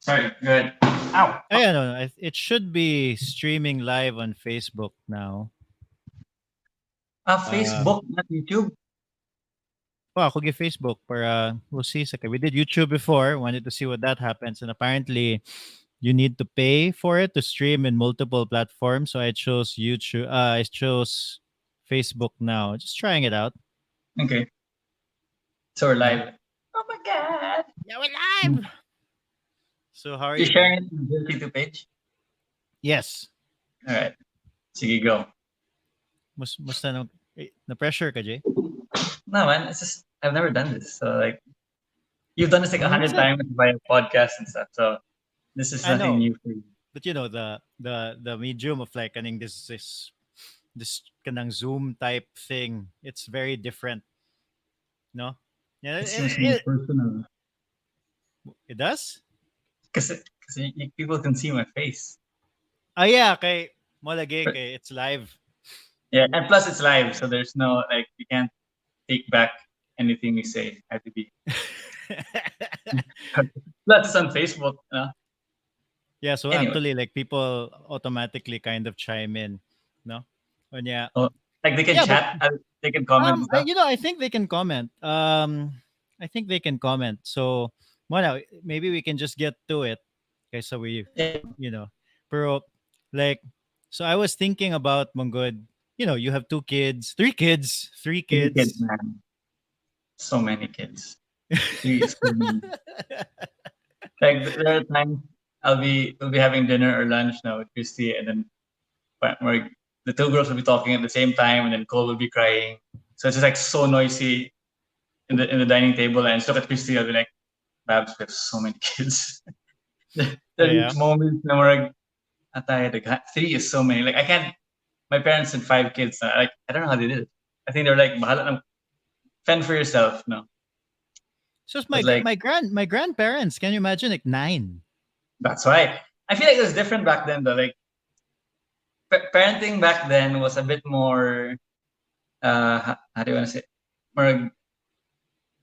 Sorry, good. Ow. I don't know. It should be streaming live on Facebook now. Um, Facebook, not YouTube. ako give Facebook para we'll see. We did YouTube before. Wanted to see what that happens, and apparently you need to pay for it to stream in multiple platforms. So I chose YouTube. I chose Facebook now. Just trying it out. Okay, so we're Yeah. live. Oh my god. Yeah, we're Hmm. live. So how are You you, man? sharing it on the T2 page? Yes. All right. Sige, go. Musta na pressure ka, Jay? No, man. It's just I've never done this. So like you've done this like a It's hundred not. times via podcast and stuff. So this is I nothing know, new for you. but you know the medium of like kaning this kanang Zoom type thing. It's very different, no? Yeah, It seems more personal it does. because people can see my face. Ah, yeah, kay mo lagi But, kay it's live. yeah, and plus it's live, so there's no like you can't take back anything you say. Had to be. Plus it's on Facebook. Yeah, so Anyway, actually, like people automatically kind of chime in, no? And yeah, oh, like they can yeah, but chat, they can comment and stuff. I think they can comment. I think they can comment. So, well, now, maybe we can just get to it. Okay, so Yeah, you know, pero like, so I was thinking about Mongod. You know, you have three three kids, kids. man. So many kids. Three is so many. Like there are times we'll be having dinner or lunch now with Christy, and then where the two girls will be talking at the same time, and then Cole will be crying. So it's just like so noisy in the dining table. And I just look at Christy, I'll be like, Babs, we have so many kids. There Yeah. reach moments na where atay, like, three is so many. Like I can't. My parents had five kids. Like I don't know how they did it. I think they're like, bahala na, fend for yourself. No, So it's but like my grandparents. Can you imagine like nine? that's why I feel like it was different back then. Though, like parenting back then was a bit more. How do you want to say? More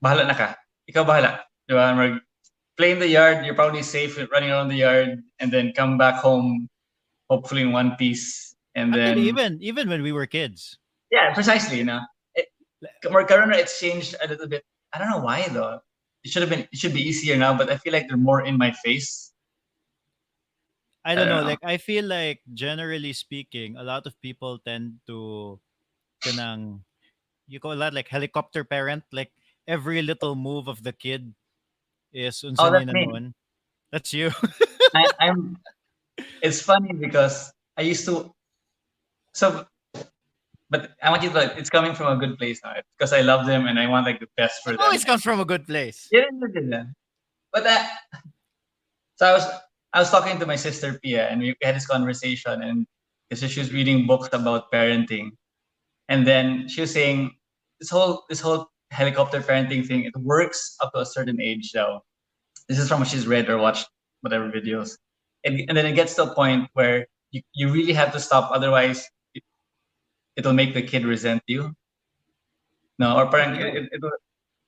bahala na ka. Ikaw bahala. Diba? More, play in the yard. You're probably safe running around the yard, and then come back home hopefully in one piece, and Actually, then even when we were kids. yeah, precisely. It, more Corona, it's changed a little bit. I don't know why though. It should be easier now, but I feel like they're more in my face. I I don't don't know. know. Like I feel like generally speaking, a lot of people tend to kanang you call that like helicopter parent. Like every little move of the kid is Oh, unsa ni that's na me. noon. That's you. I'm. It's funny because I used to. So, but I want you to. It's coming from a good place now because I love them and I want like the best It for them. always comes from a good place. Yeah, yeah, yeah, yeah. But so I was talking to my sister Pia, and we had this conversation, and because she was reading books about parenting, and then she was saying this whole helicopter parenting thing, it works up to a certain age though. This is from what she's read or watched whatever videos, and then it gets to a point where you really have to stop, otherwise it'll make the kid resent you. No, or I parang don't know.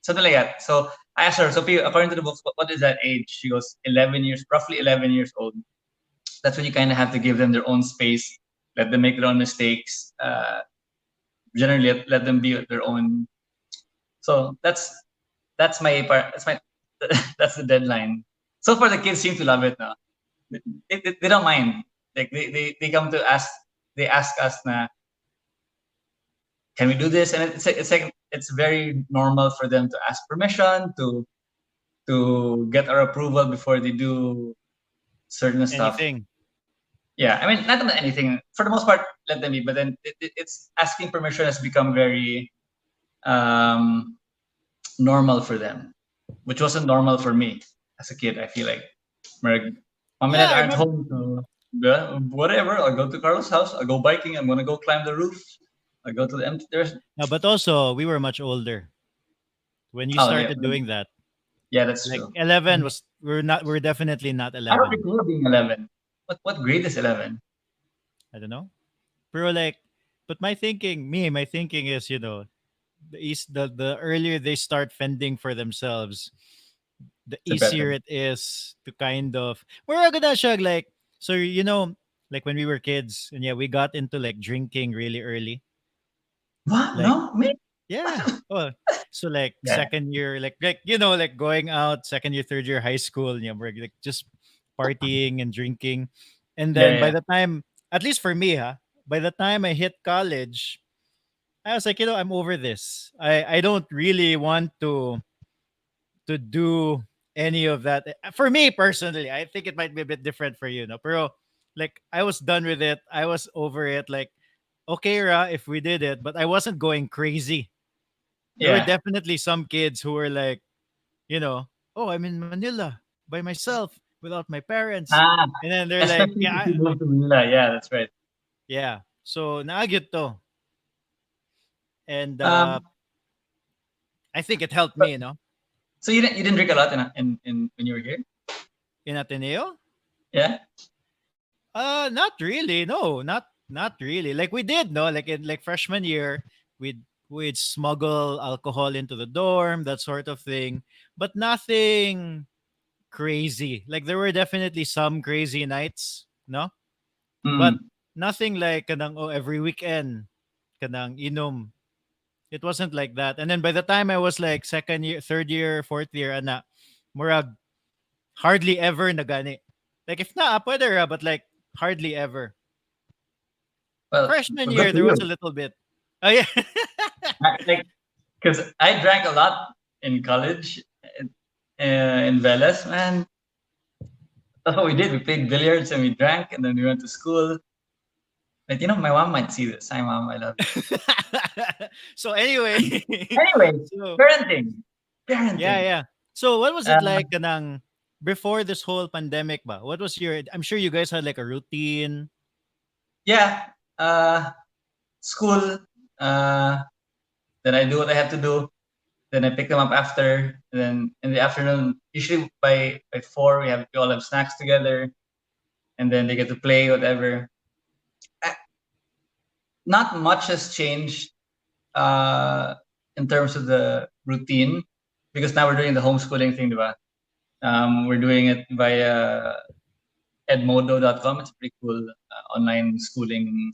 something like that. So I asked her, so Pia, according to the books, what is that age? She goes 11 years, roughly 11 years old. That's when you kind of have to give them their own space, let them make their own mistakes. Generally, let them be their own. So that's my part. That's my that's the deadline. So far, the kids seem to love it now. They don't mind. Like they come to ask. They ask us na, can we do this? And it's very normal for them to ask permission to get our approval before they do certain stuff. Anything. Yeah, I mean, not about anything. For the most part, let them be. But then it's asking permission has become very um, normal for them, which wasn't normal for me as a kid. I feel like, my mom and Yeah, dad I aren't remember. home, so yeah, whatever. I'll go to Carlos' house. I'll go biking. I'm gonna go climb the roof. I go to the empty. There's No, but also we were much older when you oh yeah, started doing that. yeah, that's Like true. 11 was we're definitely not I don't 11. recall being 11. What grade is 11? I don't know. Pero like but my thinking is, the earlier they start fending for themselves, the The better. easier it is to kind of we're gonna shag like so like when we were kids and yeah we got into like drinking really early What? like No, me? yeah oh so like Yeah, second year like like going out second year third year high school we're like just partying and drinking and yeah, then by yeah. the time at least for me by the time I hit college I was like I'm over this I don't really want to do any of that. For me personally, I think it might be a bit different for you, no? Pero like I was done with it. I was over it. Like, okay, if we did it, but I wasn't going crazy. There were Yeah. definitely some kids who were like, oh, I'm in Manila by myself without my parents. Ah, And then they're like, especially if you move to Manila. Yeah, that's right. yeah. So naagit to. And Um, I think it helped but, me, so you didn't drink a lot in when you were here? in Ateneo. Yeah. Not really. No, not really. Like we did, no, like in like freshman year, we'd smuggle alcohol into the dorm, that sort of thing, but nothing crazy. Like there were definitely some crazy nights, no, but Mm. nothing like kanang every weekend kanang inom. It wasn't like that. And then by the time I was like second year, third year, fourth year, ana, murag hardly ever nagani. Like if na, pwede ra, but like hardly ever. Freshman Well, good year, for there was a you. little bit. Oh yeah. Like, because I drank a lot in college, in Velas, man. That's what we did. We played billiards and we drank, and then we went to school. But my mom might see this. Hi, mom, I love you. So anyway, Anyway, so parenting, yeah, parenting. yeah. So what was it Uh, like kanang before this whole pandemic ba? What was your I'm sure you guys had like a routine. yeah. Uh, School. Uh, then I do what I have to do. Then I pick them up after. And then in the afternoon, usually by 4, we all have snacks together, and then they get to play whatever. Uh, Not much has changed uh, in terms of the routine because now we're doing the homeschooling thing, diba? We're doing it via edmodo.com. It's a pretty cool online schooling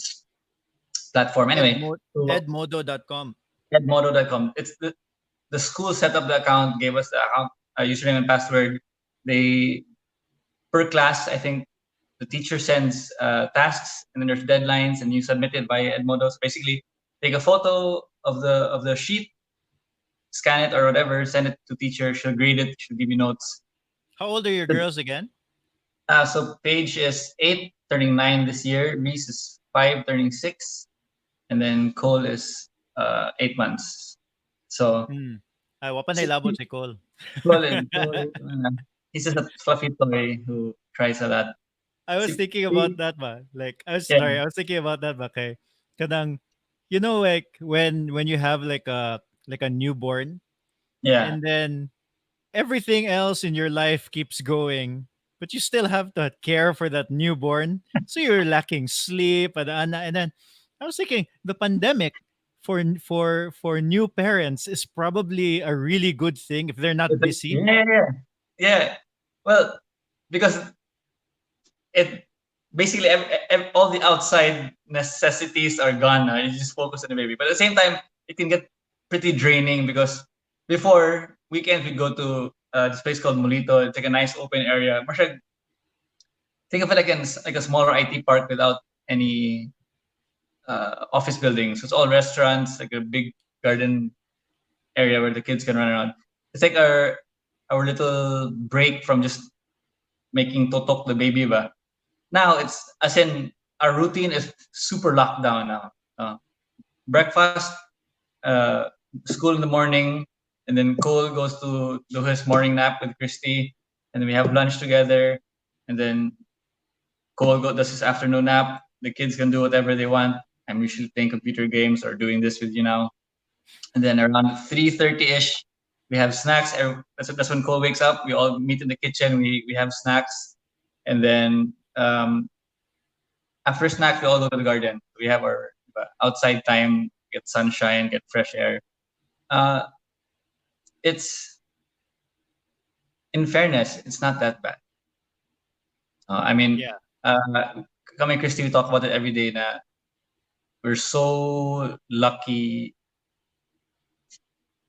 platform. Anyway, so Edmodo.com. edmodo.com. It's the school set up the account, gave us the account username and password. They per class, I think the teacher sends tasks and then there's deadlines and you submit it via Edmodo. So basically, take a photo of the sheet, scan it or whatever, send it to teacher. She'll grade it. She'll give you notes. How old are your girls again? So Paige is 8, turning 9 this year. Reese is 5, turning 6, and then Cole is 8 months. So Hmm. Ay, wa pa si- nailabot si Cole. Cole, he's just a fluffy toy who tries a lot. I was Si- thinking about si- that ba. Like Yeah, I was thinking about that ba kay kanang like when you have like a newborn yeah. and then everything else in your life keeps going, but you still have to care for that newborn. So you're lacking sleep and then I was thinking the pandemic for new parents is probably a really good thing if they're not busy. Yeah, yeah, yeah. Yeah. Well, because it basically all the outside necessities are gone now. You just focus on the baby. But at the same time, it can get pretty draining because before weekends we go to this place called Molito. It's like a nice open area. Think of it like a smaller IT park without any office buildings. So it's all restaurants, like a big garden area where the kids can run around. It's like our little break from just making totok the baby ba. Now it's as in our routine is super locked down now. Breakfast, uh, school in the morning, and then Cole goes to do his morning nap with Christy, and then we have lunch together, and then does his afternoon nap. The kids can do whatever they want. I'm usually playing computer games or doing this with you now. And then around 3:30 ish, we have snacks. That's when Cole wakes up. We all meet in the kitchen. We have snacks, and then after snacks, we all go to the garden. We have our outside time, get sunshine, get fresh air. Uh, it's in fairness, it's not that bad. I mean, Yeah. kami Christy, we talk about it every day. Na we're so lucky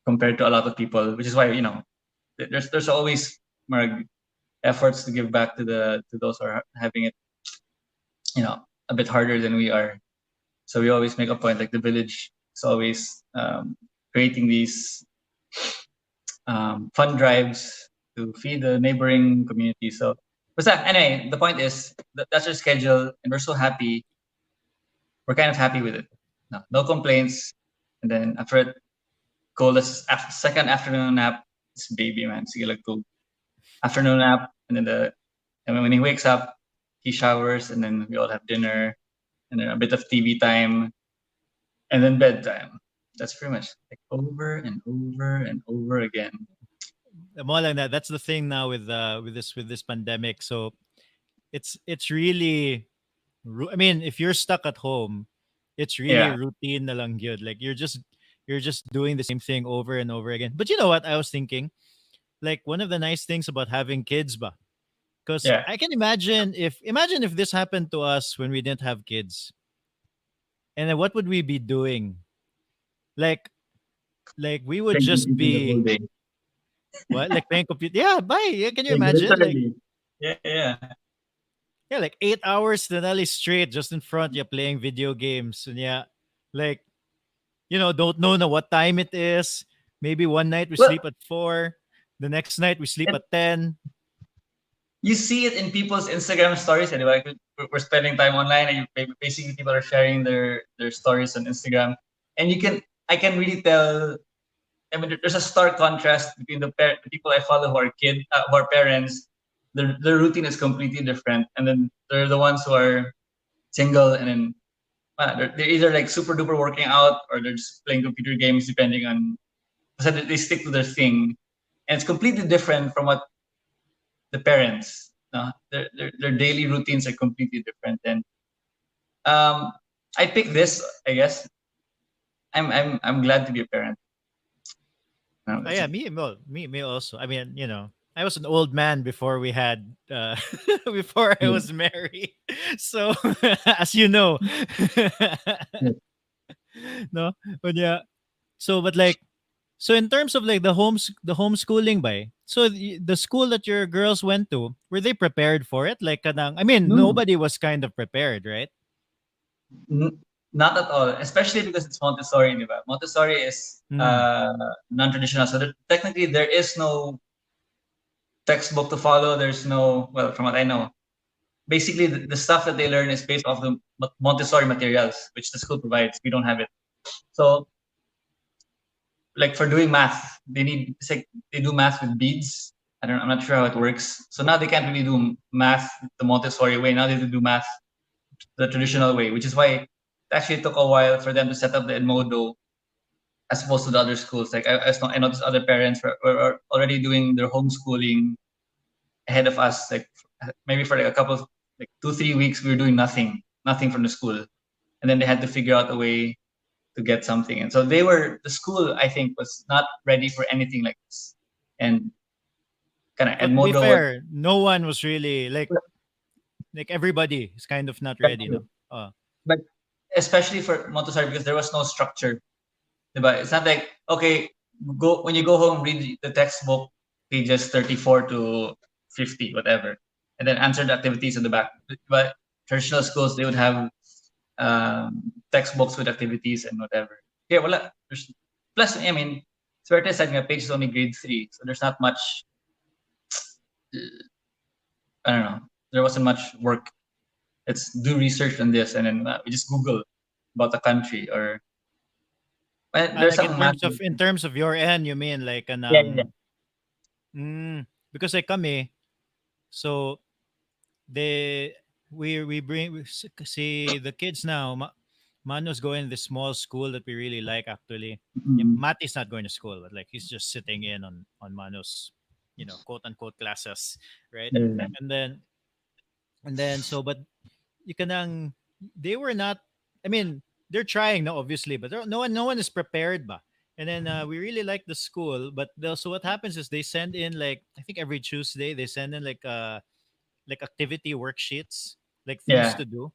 compared to a lot of people, which is why there's always more efforts to give back to those who are having it, a bit harder than we are. So we always make a point, like the village is always creating these fund drives to feed the neighboring community. So, but anyway, the point is that's our schedule, and we're so happy. We're kind of happy with it. No complaints. And then after it, coldest second afternoon nap, this baby man, sige like cool afternoon nap, and then when he wakes up, he showers, and then we all have dinner, and then a bit of TV time, and then bedtime. That's pretty much like over and over and over again. More like that. That's the thing now with this pandemic. So it's really I mean, if you're stuck at home, it's really Yeah, routine na lang yun. Like you're just doing the same thing over and over again. But you know what? I was thinking, like one of the nice things about having kids, ba? Because yeah. I can imagine if this happened to us when we didn't have kids, and then what would we be doing? Like we would Playing just computer the whole be day. what, like playing computer. Yeah, bye. Yeah, can you Like imagine? Like literally. Yeah, yeah. yeah, like 8 hours Denali straight just in front, you're playing video games. And yeah, like, don't know na what time it is. Maybe one night we Well, sleep at 4, the next night we sleep it, at 10. you see it in people's Instagram stories. Anyway, like we're spending time online, and basically people are sharing their stories on Instagram, and I can really tell. I mean, there's a stark contrast between the people I follow who are parents. Their routine is completely different, and then there are the ones who are single, and then they're either like super duper working out or they're just playing computer games, depending on. So they stick to their thing, and it's completely different from what the parents. Their daily routines are completely different, and um, I picked this. I guess I'm glad to be a parent. Oh That's yeah, it. me also. I mean, I was an old man before we had before I Yeah. was married. So as you know. Yeah. No, but yeah. So but like so in terms of like the homeschooling by, so the school that your girls went to, were they prepared for it? Like kanang, I mean, No, nobody was kind of prepared, right? n- not at all. Especially because it's Montessori, di ba? Montessori is Mm. non-traditional, so technically there is no textbook to follow. There's no, well, from what I know, basically the stuff that they learn is based off the Montessori materials, which the school provides. We don't have it. So, like for doing math, it's like they do math with beads. I'm not sure how it works. So now they can't really do math the Montessori way. Now they do math the traditional way, which is why it actually took a while for them to set up the Edmodo as opposed to the other schools. Like I noticed other parents were already doing their homeschooling ahead of us. Like maybe for like a couple of like 2 3 weeks, we were doing nothing from the school, and then they had to figure out a way to get something. And so the school, I think, was not ready for anything like this. And kind of Well, to be Edmodo was fair, no one was really like everybody is kind of not ready, no. Oh. but especially for Montessori because there was no structure. Diba? It's not like okay, go when you go home, read the textbook pages 34 to 50, whatever, and then answer the activities in the back. But traditional schools they would have textbooks with activities and whatever. Yeah, wala. Plus, I mean, Swerte said nga page is only grade 3, so there's not much. I don't know. There wasn't much work. Let's do research on this, and then we just Google about the country or well, there's Like some massive. in terms of your end, you mean like Yeah, yeah, anang because like kami, so they we bring see the kids now. Mano's going to this small school that we really like actually. Yeah, mm, Mati's not going to school, but like he's just sitting in on Mano's, quote unquote classes, right? yeah, yeah. And then so but you can they were not. I mean, they're trying, no, obviously, but no one is prepared, ba. And then we really like the school, but so what happens is they send in like I think every Tuesday they send in like activity worksheets, like things Yeah. to do.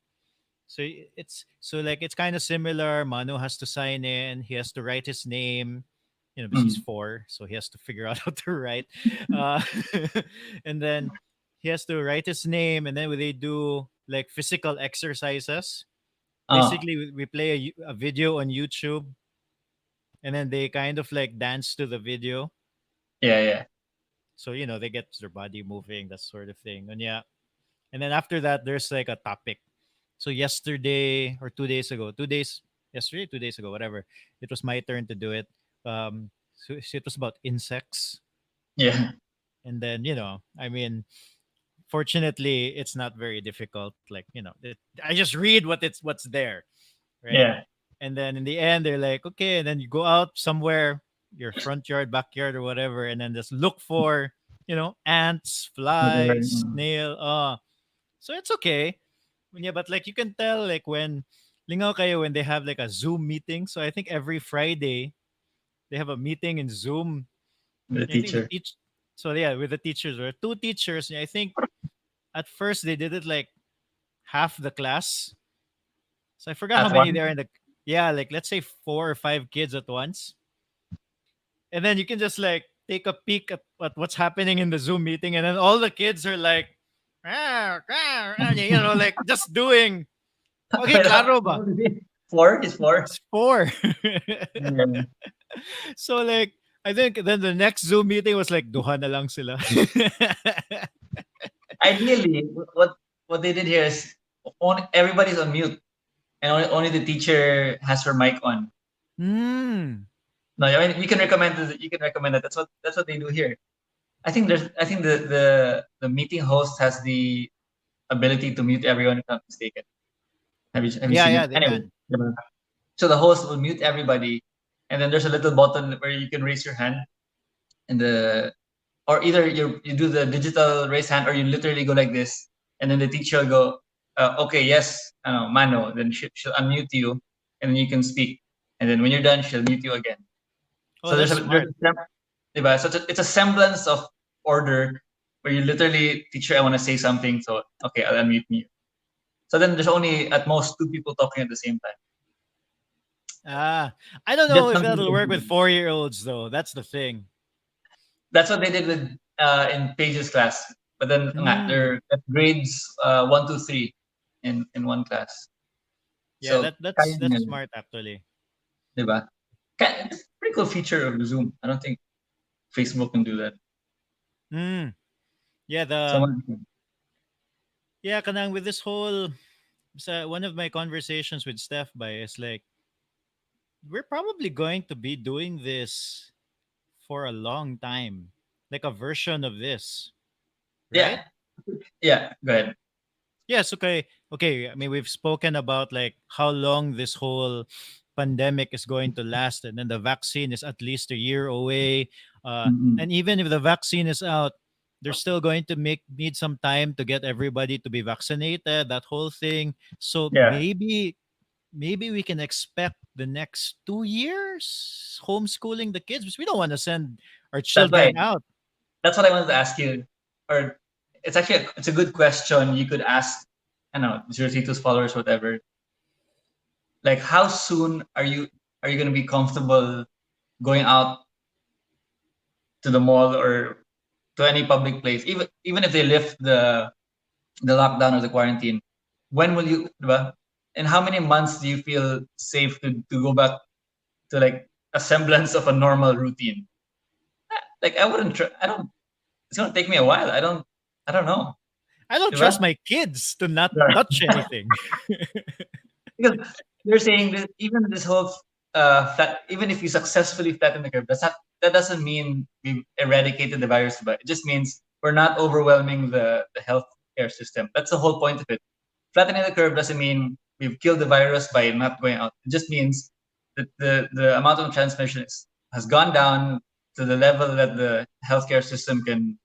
So it's kind of similar. Manu has to sign in. He has to write his name. Because he's Mm. 4, so he has to figure out how to write. Uh, and then he has to write his name, and then they do like physical exercises. Oh, Basically, we play a video on YouTube, and then they kind of like dance to the video. yeah, yeah, So they get their body moving, that sort of thing. And yeah, and then after that, there's like a topic. So yesterday or 2 days ago, 2 days yesterday, 2 days ago, whatever, it was my turn to do it. So it was about insects, yeah, and then I mean, fortunately, it's not very difficult. Like I just read what's there, right? yeah. And then in the end, they're like, okay, and then you go out somewhere, your front yard, backyard, or whatever, and then just look for ants, Whatever. flies, Mm. snail. So it's okay. Yeah, but like you can tell like when lingaw kayo when they have like a Zoom meeting. So I think every Friday they have a meeting in Zoom. The I think the teacher teach so yeah, with the teachers or two teachers. I think at first they did it like half the class. So I forgot how at many one. there in the yeah, like let's say 4 or 5 kids at once. And then you can just like take a peek at what's happening in the Zoom meeting, and then all the kids are like, like just doing. Okay, Wait, klaro how ba? old is he? 4 is 4. It's 4. Yeah. So like I think then the next Zoom meeting was like duha na lang sila. Ideally, what they did here is everybody's on mute, and only the teacher has her mic on. Hmm. No, I mean you can recommend that. That's what they do here. I think the meeting host has the ability to mute everyone if I'm not mistaken. Have you Yeah, seen yeah, it? they Anyway, can. so the host will mute everybody, and then there's a little button where you can raise your hand, and the or either you do the digital raise hand, or you literally go like this, and then the teacher will go, okay, yes, mano. Then she'll unmute you, and then you can speak, and then when you're done, she'll mute you again. Oh, So that's there's smart. a diba? So it's a semblance of order where you literally teacher, I want to say something, so okay, I'll unmute you. So then there's only at most two people talking at the same time. I don't know Just if something to that'll work with consider. 4-year-olds though. That's the thing. That's what they did with in Paige's class. But then nga, Hmm. they're at grades 1, 2, 3 in one class. Yeah, So kaya that's nila, smart actually. diba? It's a pretty cool feature of Zoom. I don't think Facebook can do that. Hmm. Yeah, Someone, kanang with this whole one of my conversations with Steph by is like we're probably going to be doing this for a long time. Like a version of this, right? yeah, yeah. Go ahead. Yes, okay. Okay, I mean we've spoken about like how long this whole pandemic is going to last, and then the vaccine is at least a year away. Mm-mm. And even if the vaccine is out, they're still going to need some time to get everybody to be vaccinated, that whole thing. So Yeah, maybe we can expect the next 2 years homeschooling the kids because we don't want to send our that's why. children out. That's what I wanted to ask you. Or it's actually it's a good question you could ask. I don't know, zero Tito's followers, whatever. Like, how soon are you gonna be comfortable going out to the mall or to any public place, even if they lift the lockdown or the quarantine? When will you, diba? And how many months do you feel safe to go back to like a semblance of a normal routine? Like I wouldn't. I don't. It's gonna take me a while. I don't know. I don't Diba? trust my kids to not Yeah. touch anything. Because they're saying that even this whole even if you successfully flatten the curve, that doesn't mean we've eradicated the virus, but it just means we're not overwhelming the healthcare system. That's the whole point of it. Flattening the curve doesn't mean we've killed the virus by not going out. It just means that the amount of transmission has gone down to the level that the healthcare system can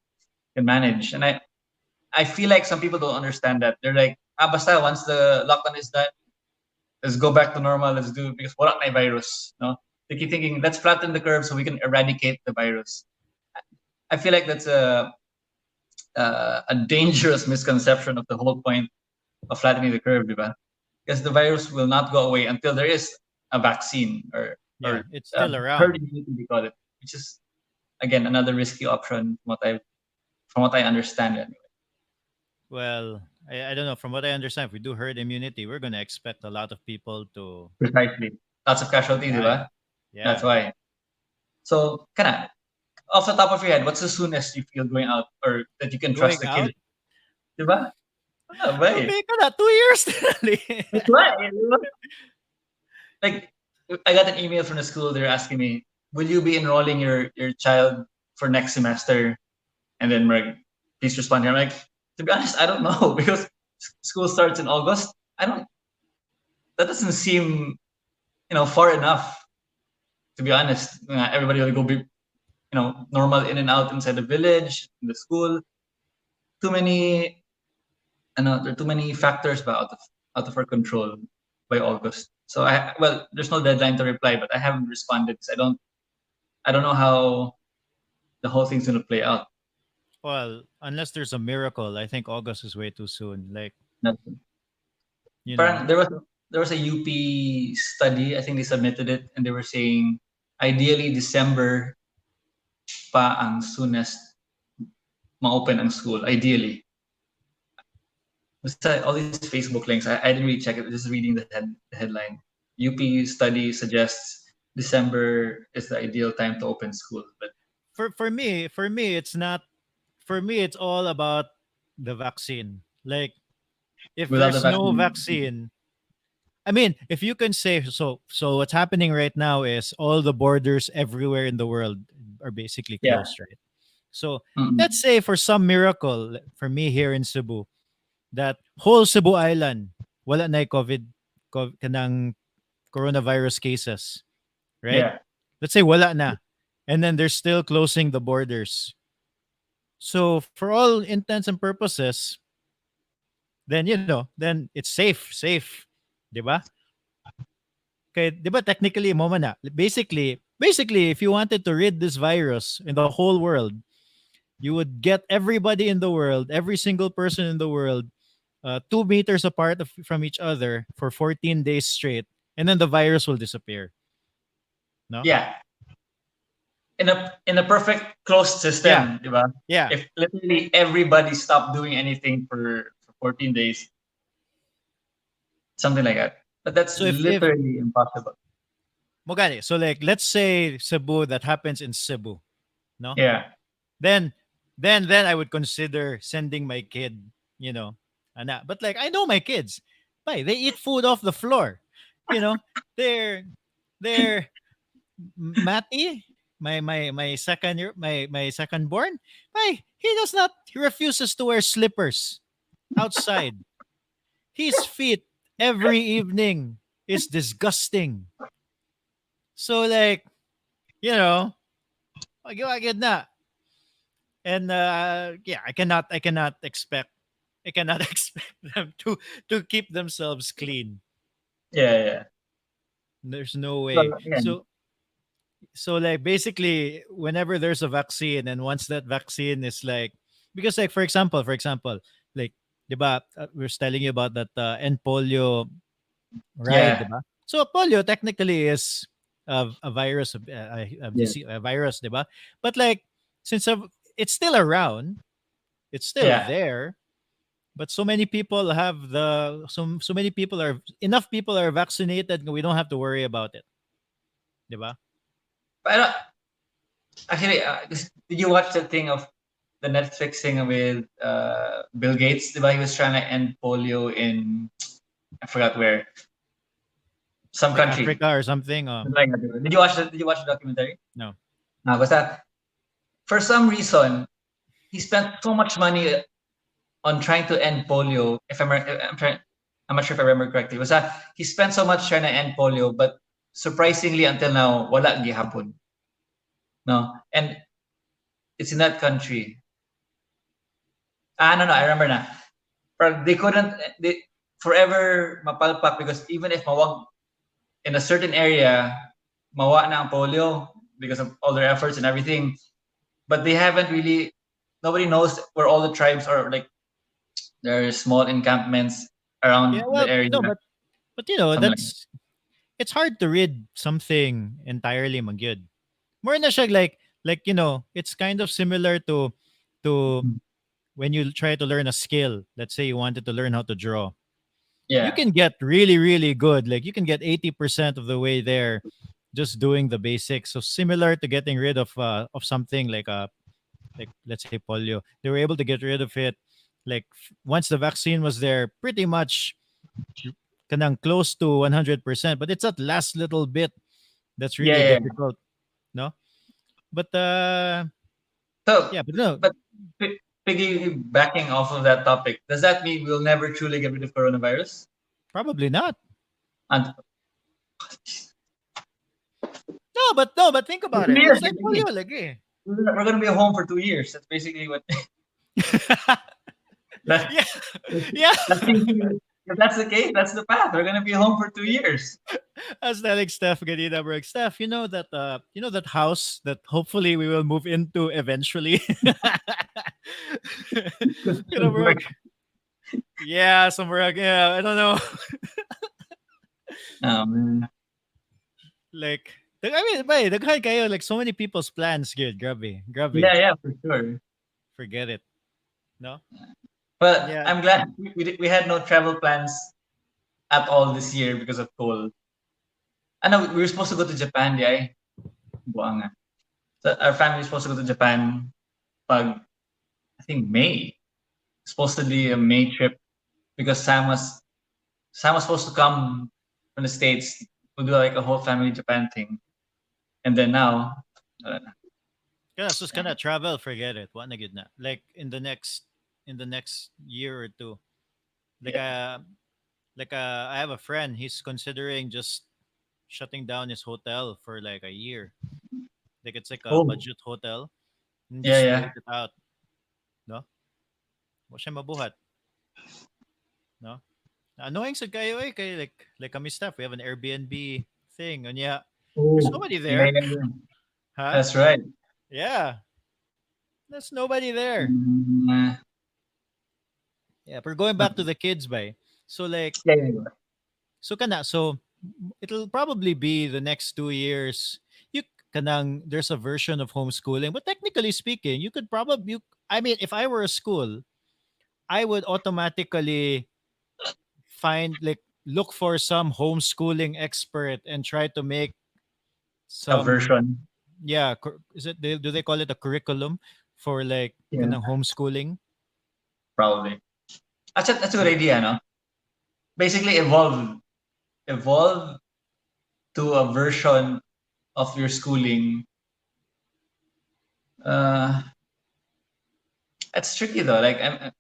manage. And I feel like some people don't understand that. They're like, basta once the lockdown is done, let's go back to normal. Let's do it because wala na virus, no? They keep thinking, let's flatten the curve so we can eradicate the virus. I feel like that's a dangerous misconception of the whole point of flattening the curve, diba? Because the virus will not go away until there is a vaccine or Yeah, it's still herd around. immunity, we call it, which is again another risky option from what I understand anyway. Well, I don't know. From what I understand, if we do herd immunity, we're gonna expect a lot of people Precisely. Lots of to casualties, die. diba? That's Yeah, why. So, kinda, off the top of your head, what's the soonest you feel going out or that you can trust going the kids? out. Diba? Ah, bay. Okay, ka na 2 years. That's why. Diba? Like, I got an email from the school. They're asking me, "Will you be enrolling your child for next semester?" And then we're like, please respond here. I'm like, to be honest, I don't know because school starts in August. I don't. That doesn't seem far enough. To be honest, everybody will go be normal in and out inside the village, in the school. Too many. There are too many factors but out of our control by August. So there's no deadline to reply, but I haven't responded because I don't know how the whole thing's gonna play out. Well, unless there's a miracle, I think August is way too soon. Like, Nothing. you know, Parang there was a UP study. I think they submitted it, and they were saying ideally December pa ang soonest ma-open ang school. Ideally, basta all these Facebook links. I didn't really check it. Just reading the headline. UP study suggests December is the ideal time to open school, but for me, it's not. For me, it's all about the vaccine. Like, if without the there's no vaccine, vaccine, I mean, if you can say so what's happening right now is all the borders everywhere in the world are basically yeah, closed, right? So let's mm-mm. say for some miracle for me here in Cebu, that whole Cebu Island, wala na kanang coronavirus cases, right? Yeah, Let's say wala na. And then they're still closing the borders. So for all intents and purposes, then then it's safe. 'Di ba? Okay, 'di ba technically mo man na. Basically if you wanted to rid this virus in the whole world, you would get everybody in the world, every single person in the world, 2 meters apart from each other for 14 days straight, and then the virus will disappear. No? yeah. In a perfect closed Yeah. system, di ba? Yeah. If literally everybody stopped doing anything for 14 days, something like that. But that's So if literally impossible. Mogani, so like let's say Cebu, that happens in Cebu, no? Yeah, Then then I would consider sending my kid, but like I know my kids. Why? They eat food off the floor. You know, they're Matty, my second year, my second born. Why? He refuses to wear slippers outside. His feet every evening is disgusting. So like, you know, I get that. And yeah, I cannot expect them to keep themselves clean. yeah, yeah. There's no way. Well, again, So like basically whenever there's a vaccine, and once that vaccine is like, because like for example, like, 'di ba, we was telling you about that end polio ride, 'di yeah, ba? So polio technically is a virus, a yeah, disease, a virus, 'di ba? But like, since it's still around, it's still yeah. there, but so many people are enough people are vaccinated, we don't have to worry about it, 'di ba? But actually, did you watch the thing of the Netflix thing with Bill Gates? Diba? He was trying to end polio in I forgot where, some Like country. Africa or something. Like that, diba? Did you watch the documentary? No. No, basta for some reason he spent so much money on trying to end polio. If I'm not sure if I remember correctly. Basta he spent so much trying to end polio, but surprisingly until now, wala gihapon. No, and it's in that country. No, I remember na. But they forever mapalpak because even if mawag in a certain area, mawa na ang polio because of all their efforts and everything. But they haven't really. Nobody knows where all the tribes are. Like there are small encampments Yeah, around the well, area, no, but something like that. that's it's hard to read something entirely magyud. More na siya like it's kind of similar to Mhm. when you try to learn a skill. Let's say you wanted to learn how to draw. You Yeah, can get really really good. Like you can get 80% of the way there just doing the basics. So similar to getting rid of something like let's say polio. They were able to get rid of it like once the vaccine was there pretty much kanang close to 100%, but it's that last little bit that's yeah, really yeah. Yeah. difficult, no? But So, yeah, but no, but piggybacking off of that topic, does that mean we'll never truly get rid of coronavirus? probably not. And No, but think for about two it. years, It's like basically, polio lagi. we're gonna be home for 2 years. That's basically what that. Yeah, yeah. That's basically, if that's the case, that's the path. We're gonna be home for 2 years. I was telling Steph Ganina, bro. Steph, you know that house that hopefully we will move into eventually. Bro. Yeah, somewhere. Yeah, I don't know. Um, Like, I mean, bay, daghan kayo. Like, so many people's plans. Good, grabe, grabe. yeah, yeah, for sure. Forget it. No. But Yeah. I'm glad we had no travel plans at all this year because of cold. I know we were supposed to go to Japan, yeah. Buang nga. So our family was supposed to go to Japan pag I think May. Supposedly a May trip because Sam was supposed to come from the States to do like a whole family Japan thing. And then now uh, Kana sus kana travel. Forget it. What na gid na. Like in the next year or two. Like yeah. I have a friend. He's considering just shutting down his hotel for like a year. Like it's like a Oh, budget hotel and yeah, just yeah. wait it out. No, wa siya mabuhat. No, annoying sa kayo kay like kami staff. We have an Airbnb thing, and yeah, there's Oh, nobody yeah, there, yeah, yeah. huh? That's right. Yeah, there's nobody there. Mm, Yeah, we're going back to the kids by. So like yeah, yeah, yeah. so it'll probably be the next 2 years. You kanang there's a version of homeschooling, but technically speaking, you could probably I mean, if I were a school, I would automatically find like look for some homeschooling expert and try to make A some version. yeah is it do they call it a curriculum for like Yeah, kanang homeschooling. probably. That's a good Yeah. idea, no? Basically evolve to a version of your schooling. Uh, it's tricky though. Like I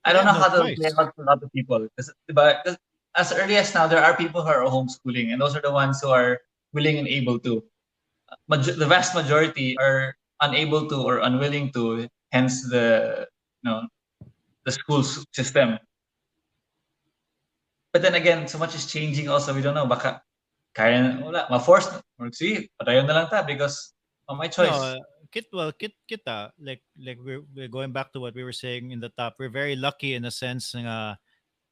Well, you don't have know no how to play choice. out for a lot of people. But 'cause as early as now, there are people who are homeschooling, and those are the ones who are willing and able to. The vast majority are unable to or unwilling to. Hence you know the school system. But then again, so much is changing. Also, we don't know. Baka kaya wala, ma-force or see, patayon na lang ta because my No, choice. kita like we're going back to what we were saying in the top. We're very lucky in a sense nga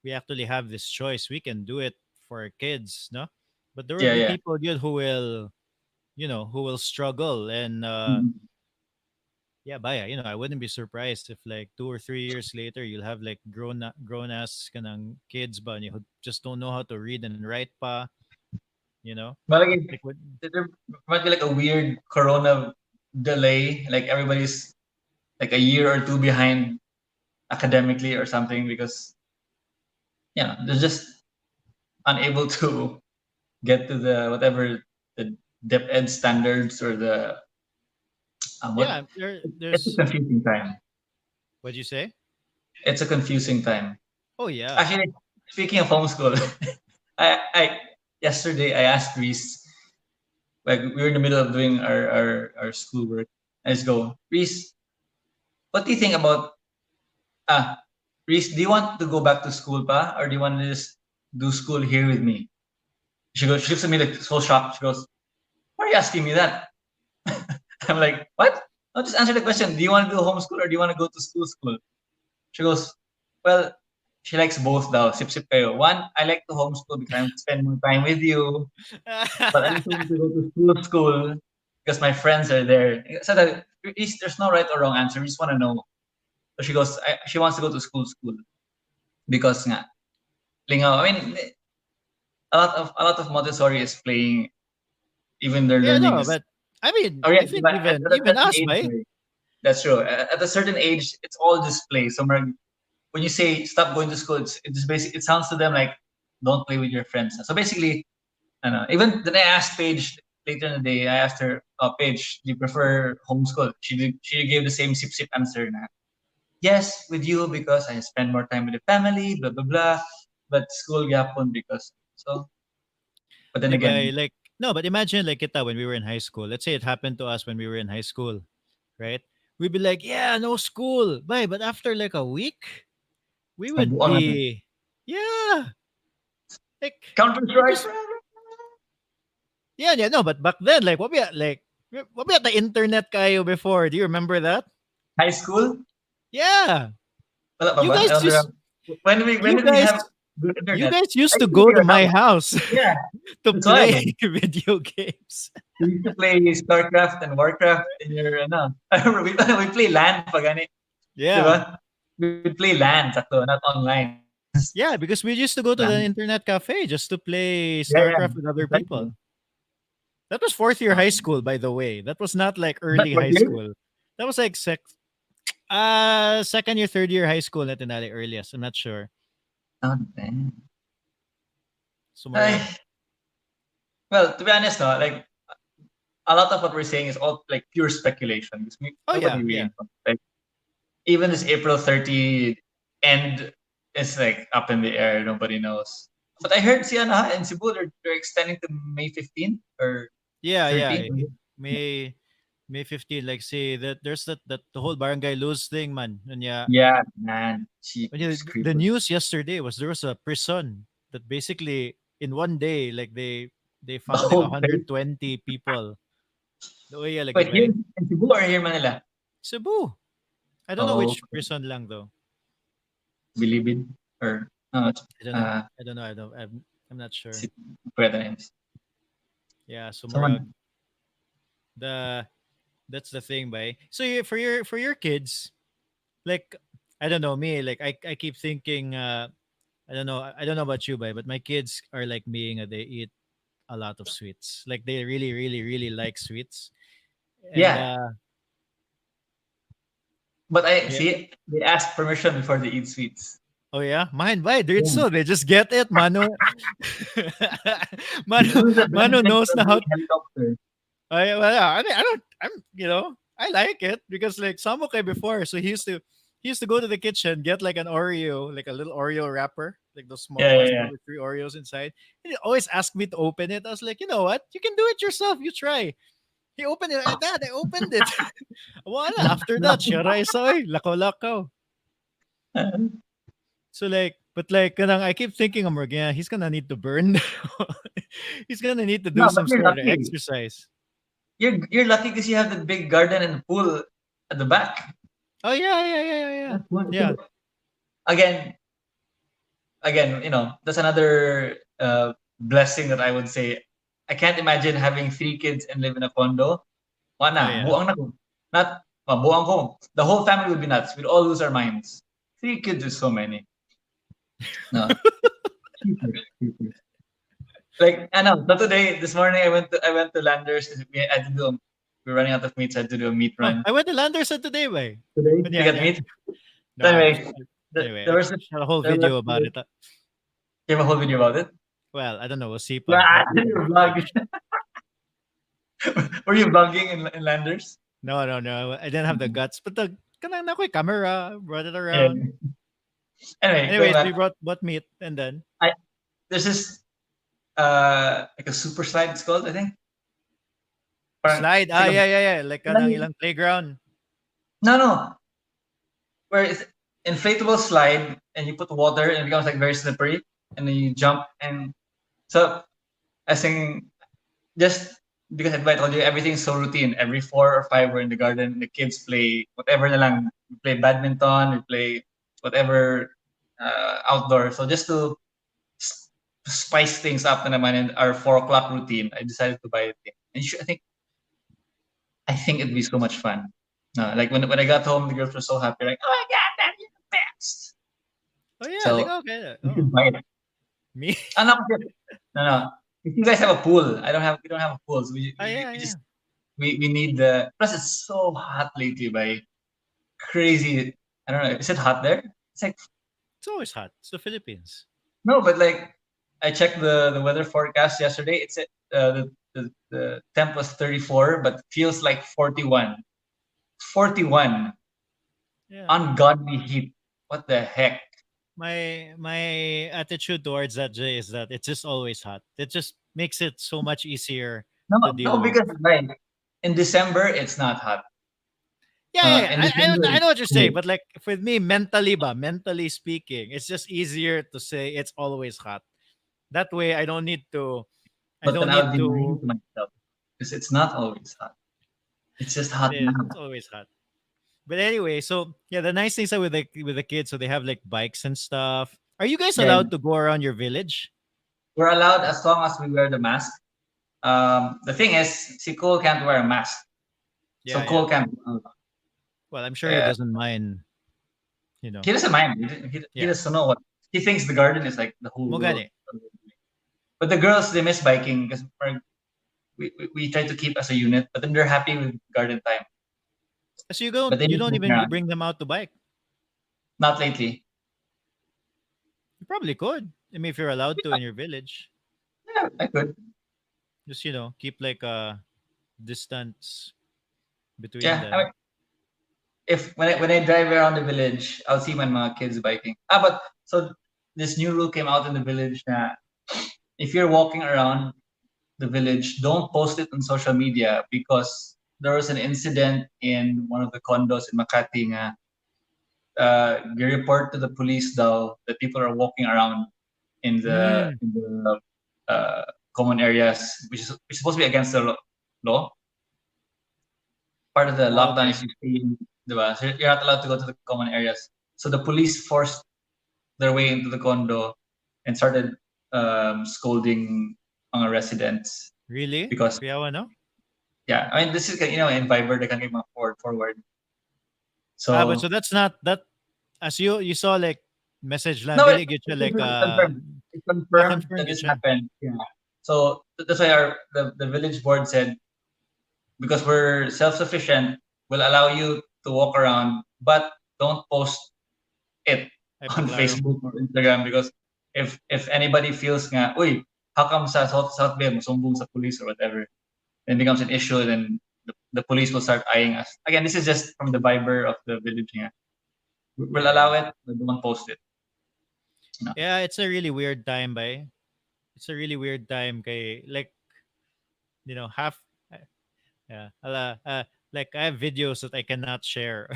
we actually have this choice. We can do it for our kids, no? But there will Yeah, be yeah. people yun who will struggle and Mhm. yeah, baya, I wouldn't be surprised if like 2 or 3 years later you'll have like grown ass kanang kids ba and you just don't know how to read and write pa, you know? But like, Like what there might be like a weird corona delay. Like everybody's like a year or two behind academically or something because they're just unable to get to the whatever the dep ed standards or the what. yeah, It's a there's confusing time. what'd you say? It's a confusing time. Oh yeah. Actually, speaking of homeschool, I yesterday I asked Reese, like we were in the middle of doing our schoolwork. I just go, Reese, what do you think about ah Reese, do you want to go back to school pa or do you want to just do school here with me? She looks at me like so shocked. She goes, "Why are you asking me that?" I'm like, "What? No, just answer the question. Do you want to do homeschool or do you want to go to school?" She goes, "Well, she likes both daw. Sip-sip kayo. One, I like to homeschool because I want to spend more time with you. But I also want to go to school because my friends are there." So that there's no right or wrong answer. We just want to know. So she goes, she wants to go to school because nga, lingaw. I mean, a lot of Montessori is playing. Even their Yeah, learning no, is. but I mean, Oh yeah, I think but even at a even certain us, age, by right? That's true. At a certain age, it's all just play. So when you say stop going to school, it's basically it sounds to them like don't play with your friends. So basically, I know. Even then, I asked Paige later in the day. I asked her, Paige, do you prefer homeschool? She gave the same sip sip answer. Na, yes, with you because I spend more time with the family. Blah blah blah. But school yapon because so. But then di ba, again, like no, but imagine like kita when we were in high school. Let's say it happened to us when we were in high school, right? We'd be like, yeah, no school. Bye. But after like a week, we would mabuang na. be, yeah, like Counter we Strike. just, yeah, yeah, no. But back then, like what we had the internet kayo before. Do you remember that? High school. Yeah, Wala pa you ba? I guys don't just remember. When you did we guys have good you internet? guys I used to used to go be to your my house. house Yeah, to that's why. play video games. We used to play StarCraft and Warcraft in your ano. I remember we play LAN pag gani, 'di Yeah. ba? We play LAN sakto, not online. Yeah, because we used to go to the LAN. internet cafe just to play Yeah, yeah, StarCraft with other exactly. people. That was fourth year high Um, school, by the way. That was not like that early what high year? school. That was like second year, third year high school na tinali earliest. I'm not sure. Oh, damn. So Ay, murag, well, to be honest, no, like a lot of what we're saying is all like pure speculation because oh nobody yeah, yeah. really knows. Like even this April 30 end is like up in the air. Nobody knows. But I heard Siana and Cebu they're extending to May 15th or Yeah, yeah. 13th. May May 15, like say that there's that the whole barangay lose thing, man. And yeah, Yeah, man. when Jeepers the creepers. news yesterday was there was a prison that basically in one day like they The found like whole place. 120 people. The way lagi Wait, here bay. in Cebu or here in Manila? Cebu. I don't know Oh, which prison lang though. Bilibid or no, it's I don't know. uh, I don't know. I'm not sure. si- pwede yun. Yeah, so murag Someone, the that's the thing, bay. So for your kids, like I don't know me, like I keep thinking I don't know about you, bay, but my kids are like me, they eat a lot of sweets. Like they really, really, really like sweets. And yeah. But I yeah. see they ask permission before they eat sweets. Oh yeah, mine by Yeah. so they just get it, Mano. They Mano do the blind Mano thing knows for na the how. helicopter. Well, yeah, I don't. I like it because like Samukai before, so he used to go to the kitchen, get like an Oreo, like a little Oreo wrapper, like those small Yeah, yeah, ones yeah. with three Oreos inside. And he always asked me to open it. I was like, you know what? You can do it yourself. You try. He opened it. Dad, I opened it. Wala. After No. that, siya soy, lakaw-lakaw. So like, but like, kanang, I keep thinking, yeah, he's gonna need to burn. He's gonna need to do No, but some you're sort of lucky. exercise. You're lucky because you have the big garden and pool at the back. Oh yeah, yeah, yeah, yeah, yeah. That's one. Yeah. So again, that's another blessing that I would say. I can't imagine having three kids and live in a condo. Oh Wana, yeah. buang na ko. Not, buang ko. The whole family would be nuts. We'd all lose our minds. Three kids is so many. No, cheapers, cheapers. Like, I know. So today, this morning, I went to Landers. 'Cause we had to do. We're running out of meat, so I had to do a meat Oh, run I went to Landerson today, way. today But to yeah, get yeah. meat. No, So I anyway, anyway, there I was a, shot a whole there was video about it. you have a whole video about it. Well, I don't know. We'll see pa. Ah, What we your can vlog. finish. Were you vlogging in Landers? No, no, no. I didn't have the guts. But the kanang na ko camera, brought it Yeah. around. Anyway, going Anyways, we back. brought meat and then I There's this like a super slide. It's called, I think. Parang, slide. it's like Yeah, yeah, yeah. Like kanang a ilang playground. no, where it's inflatable slide and you put water and it becomes like very slippery and then you jump and so As in, just because I told you everything's so routine. Every 4 or 5 we're in the garden. The kids play whatever na lang. We play badminton. We play whatever outdoor. So just to spice things up na naman in our 4 o'clock routine, I decided to buy it. And I think it'd be so much fun. Like when I got home, the girls were so happy. Like, oh my god, Dad, you're the best. Oh yeah, they So go okay. we Oh, should buy it. me. No, no, no. If you guys have a pool, I don't have. We don't have a pool, so Oh yeah, we yeah. just we need the. Plus, it's so hot lately by crazy. I don't know. Is it hot there? It's like It's always hot. It's the Philippines. no, but like I checked the weather forecast yesterday. It's the temp was 34, but feels like 41. 41 Yeah. ungodly heat. What the heck? My attitude towards that, Jay, is that it's just always hot. It just makes it so much easier No, to no, deal with. because like in December it's not hot. Yeah, yeah, yeah. In I December I it's know what you're saying, cool. but like with me, mentally, mentally speaking, it's just easier to say it's always hot. That way, I don't need to. I But then don't I'll need be lying to. to myself because it's not always hot. It's just It hot is. It's now. always hot. But anyway, so yeah, the nice things are with the kids, so they have like bikes and stuff. Are you guys Yeah, allowed to go around your village? we're allowed as long as we wear the mask. The thing is, see, Cole can't wear a mask, so Yeah, yeah. Cole can't. Well, I'm sure he Uh, doesn't mind. You he know, doesn't mind. He yeah. doesn't know what he thinks. The garden is like the whole world. Mogani. But the girls they miss biking because we try to keep as a unit, but then they're happy with garden time. So But they you miss don't moving even around. bring them out to bike. Not lately. You probably could. I mean, if you're allowed to in your village, Yeah, I could. just keep like a distance between Yeah, I mean, them. if when I drive around the village, I'll see my mga kids biking. But so this new rule came out in the village na if you're walking around the village, don't post it on social media because there was an incident in one of the condos in Makati nga you report to the police though that people are walking around Mm. in the common areas which is supposed to be against the law. Part of the Oh, lockdown okay. is you stay in, diba? So you're not allowed to go to the common areas. So the police forced their way into the condo and started scolding mga residents Really? because Kaya ano? yeah, I mean this is in Viber they can get my forward. But So so that's not that. As you saw like message lang, no, dili get you like it's confirmed. It's confirmed confirm that get this siya. happened. Yeah. So that's why the village board said because we're self-sufficient, we'll allow you to walk around, but don't post it Ay on paklaro. Facebook or Instagram because if anybody feels nga, uy, how come sa South Bay sumbong sa police or whatever, then it becomes an issue, then the police will start eyeing us. Again, this is just from the Viber of the village nga. We'll Yeah, allow yeah. it, but don't post it. No. Yeah, it's a really weird time, by. It's a really weird time kay like, half yeah, like I have videos that I cannot share.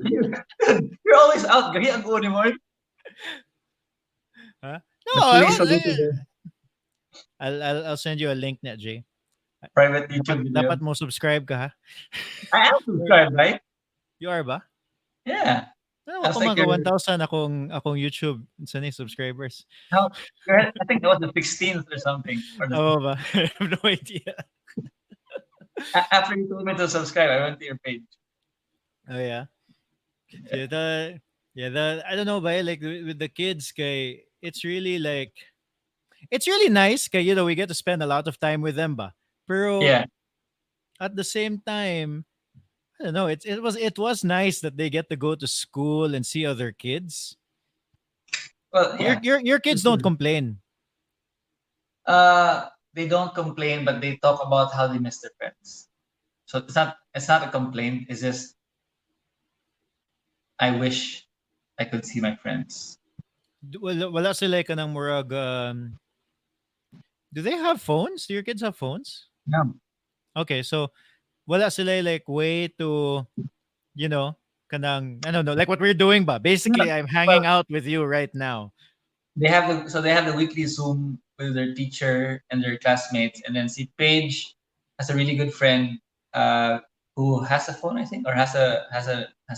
You're always out. Gahi ang kunin mo. Huh? No, The I police won't. will go to the I'll send you a link na, Jay. private Dapat YouTube video. dapat mo subscribe ka, ha? I am Or- subscribed, right? You are ba? Yeah. Ano I mo was pa like, mga 1,000 akong YouTube sa ni subscribers. no, I think that was the 16th or something. Or the Oo ba? I have no idea. after you told me to subscribe, I went to your page. Oh yeah. Yeah, I don't know ba, like with the kids kay it's really like it's really nice kay we get to spend a lot of time with them ba. Pero Yeah. at the same time, I don't know, it was nice that they get to go to school and see other kids. Well, Your yeah. your kids don't complain. They don't complain, but they talk about how they miss their friends. So it's not a complaint. It's just I wish I could see my friends. Wala sila ka ng murag do they have phones? Do your kids have phones? No, Okay, so wala sila like way to, kanang I don't know, like what we're doing ba. no. Basically, I'm Well, hanging out with you right now. they have the weekly Zoom with their teacher and their classmates, and then see Paige has a really good friend uh, who has a phone, I think, or has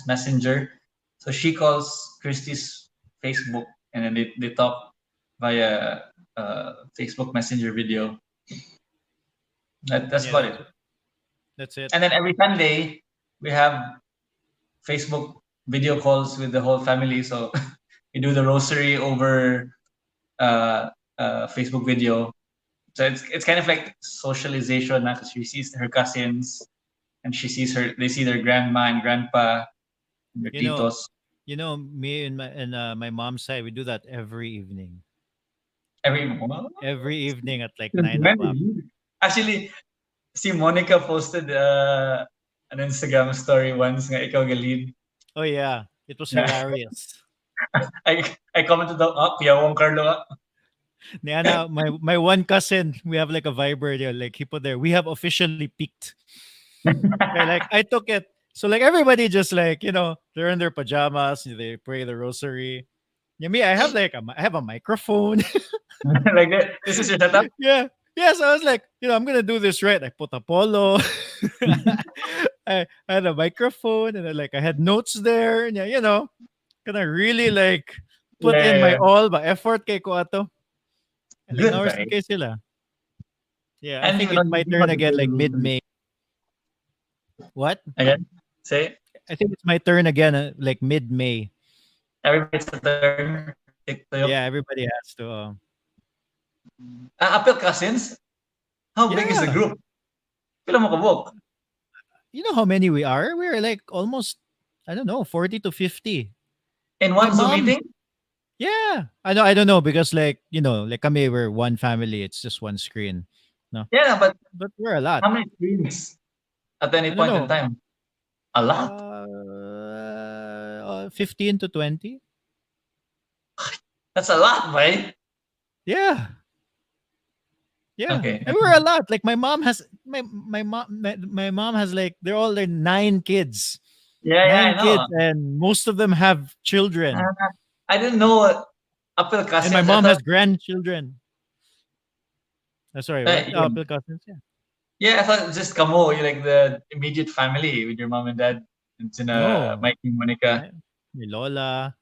Messenger. So she calls Christy's Facebook, and then they talk via Facebook Messenger video. That's Yeah, about it. that's it. And then every Sunday we have Facebook video calls with the whole family. So we do the rosary over uh, Facebook video. So it's kind of like socialization. Because she sees her cousins, and she sees her. They see their grandma and grandpa, and their You know, titos me and my mom's side, we do that every evening. every month. Every evening at like 9 o'clock. Actually, see Monica posted an Instagram story once nga ikaw galid. Oh yeah, it was hilarious. I I commented daw, Kuya Wong Carlo. Niana, my one cousin, we have like a Viber there, like he put there, we have officially peaked. Yeah, like I took it. So like everybody just like, they're in their pajamas, they pray the rosary. Yeah, me, I have like I have a microphone. Like that. This is your setup. Yeah. Yeah, so I was like, I'm gonna do this right. I put a polo. I had a microphone and I had notes there. And yeah, gonna really like put in my Yeah. all ba effort kay ko ato. Like Good, hours na right? kay sila. Yeah, I And think you it's know, my you turn have to again pray the like rosary. mid-May. What? Again, say I think it's my turn again like mid-May. everybody's a turn. Take to you. Yeah, everybody has to. Apil cousins. How big is the Yeah. group? Pila mo kabuk? You know how many we are? We're like almost, I don't know, 40 to 50. In My one Zoom mom, meeting? yeah. I don't know because like, like kami, we're one family. It's just one screen. No. Yeah, but But we're a lot. how many screens at any I don't point in know. time? A lot. 15 to 20. That's a lot, right? Yeah. Yeah. Okay. And we're a lot. Like my mom has like they're all like 9 kids. Yeah, yeah, I Nine kids know. and most of them have children. Uh, I didn't know Apil And my cousins. I mom thought, has grandchildren. Sorry, what? Oh, yeah, Apple cousins, yeah. yeah, I thought just Kamo, you like the immediate family with your mom and dad. It's in No. Mike and Monica. My Lola,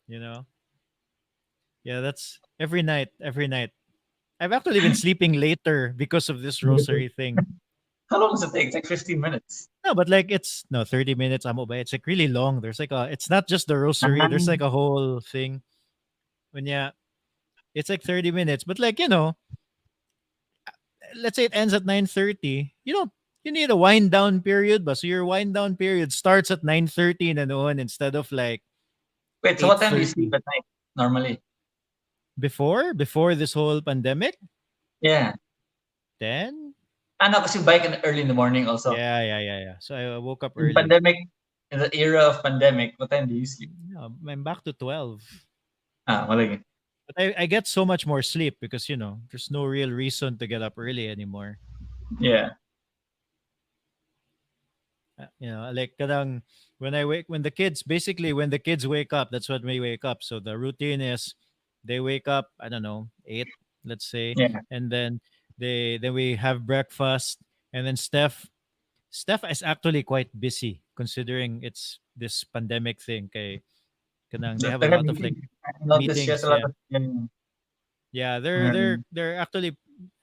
you know. Yeah, that's every night, every night. I've actually been sleeping later because of this rosary thing. How long does it take? It's like 15 minutes. No, but like it's no 30 minutes. I'm okay. It's like really long. There's like it's not just the rosary. There's like a whole thing. When yeah, it's like 30 minutes. But like, let's say it ends at 9:30. You need a wind down period, but so your wind down period starts at 9:30 and on instead of like Wait, so what time do you sleep 8:30. at night normally? Before this whole pandemic, Yeah. 10. No, kasi bike early in the morning also. Yeah. So I woke up In early. pandemic, in the era of pandemic, what time do you sleep? Yeah, I'm back to 12. Malagi. But I get so much more sleep because there's no real reason to get up early anymore. Yeah. Like kadang when the kids wake up, that's when we wake up. So the routine is they wake up, I don't know, 8, let's say, Yeah. and then we have breakfast, and then Steph is actually quite busy considering it's this pandemic thing. Kay kanang they have a lot of like I noticed she has meetings. a lot Yeah, of yeah. They're actually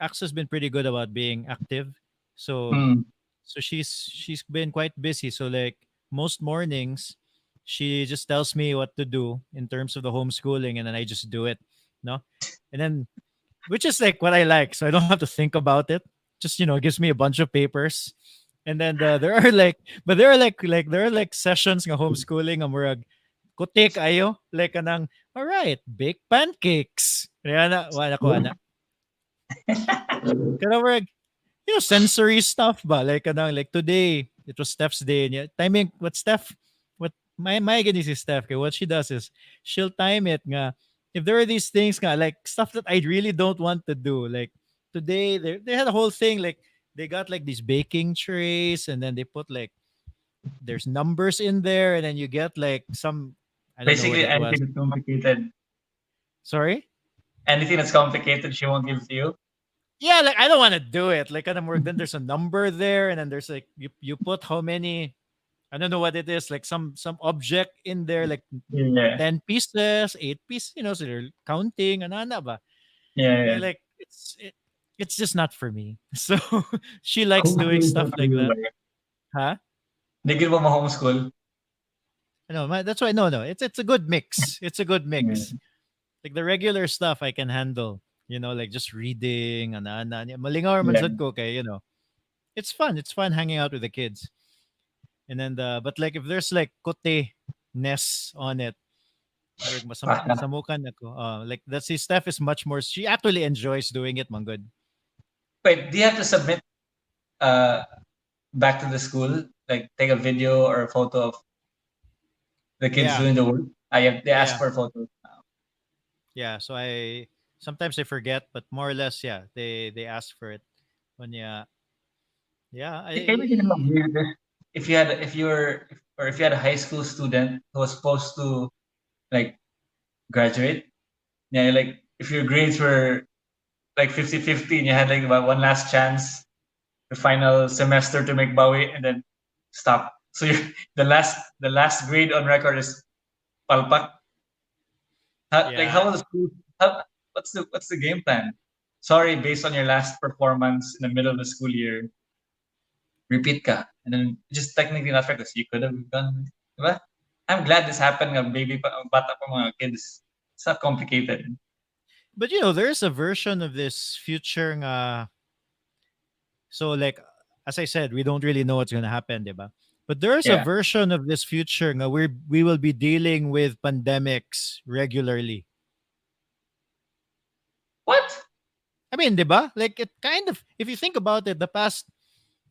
Axa's been pretty good about being active. So mm, she's been quite busy. So like most mornings, she just tells me what to do in terms of the homeschooling, and then I just do it. No, and then which is like what I like. So I don't have to think about it. Just it gives me a bunch of papers, and then there are like, but there are like sessions ng homeschooling. And we're kutik ayo like anang all right, bake pancakes. Kaya na wala ko ana. Kaya we're sensory stuff ba? Like like today, it was Steph's day. And timing, my goodness is Steph. Okay, what she does is she'll time it nga. If there are these things nga, like stuff that I really don't want to do. Like today, they had a whole thing like they got like these baking trays and then they put like there's numbers in there and then you get like some I don't know what basically it was. anything that's complicated. Sorry? Anything that's complicated, she won't give to you. Yeah, like I don't want to do it. Like kind of work. Then there's a number there, and then there's like you put how many. I don't know what it is. Like some object in there, like Yeah, 10 pieces, 8 pieces. So they're counting. Ano ba? yeah, yeah. Like it's just not for me. So she likes doing Homeschool stuff for like you, that. like, Huh? they give them a homeschool. No, that's why no. It's a good mix. It's a good Yeah. mix. Like the regular stuff I can handle. Like just reading, ana. Malingaw man Yeah. sad ko kay, it's fun. It's fun hanging out with the kids. And then but like if there's like kote ness on it, like Basta. masamukan ako. Like that's his Steph is much more. She actually enjoys doing it, man. Good. Wait, do you have to submit uh back to the school? Like take a video or a photo of the kids Yeah, doing the work? They yeah, ask yeah, for photos. yeah. So I sometimes I forget, but more or less, yeah. They ask for it. When yeah, Can you imagine this? If you had if you were or if you had a high school student who was supposed to like graduate, yeah, like if your grades were like 50-50 and you had like about one last chance the final semester to make bawi and then stop. So you the last grade on record is palpak. How yeah. will the school? How, what's the game plan? Sorry, based on your last performance in the middle of the school year, repeat ka. And then just technically not fair because you could have done, diba? I'm glad this happened ng bata pa mga kids. It's not complicated. But there's a version of this future. So like as I said, we don't really know what's gonna happen, diba? But there's a Yeah. version of this future where we will be dealing with pandemics regularly. What? I mean, diba? Like it kind of, if you think about it, the past,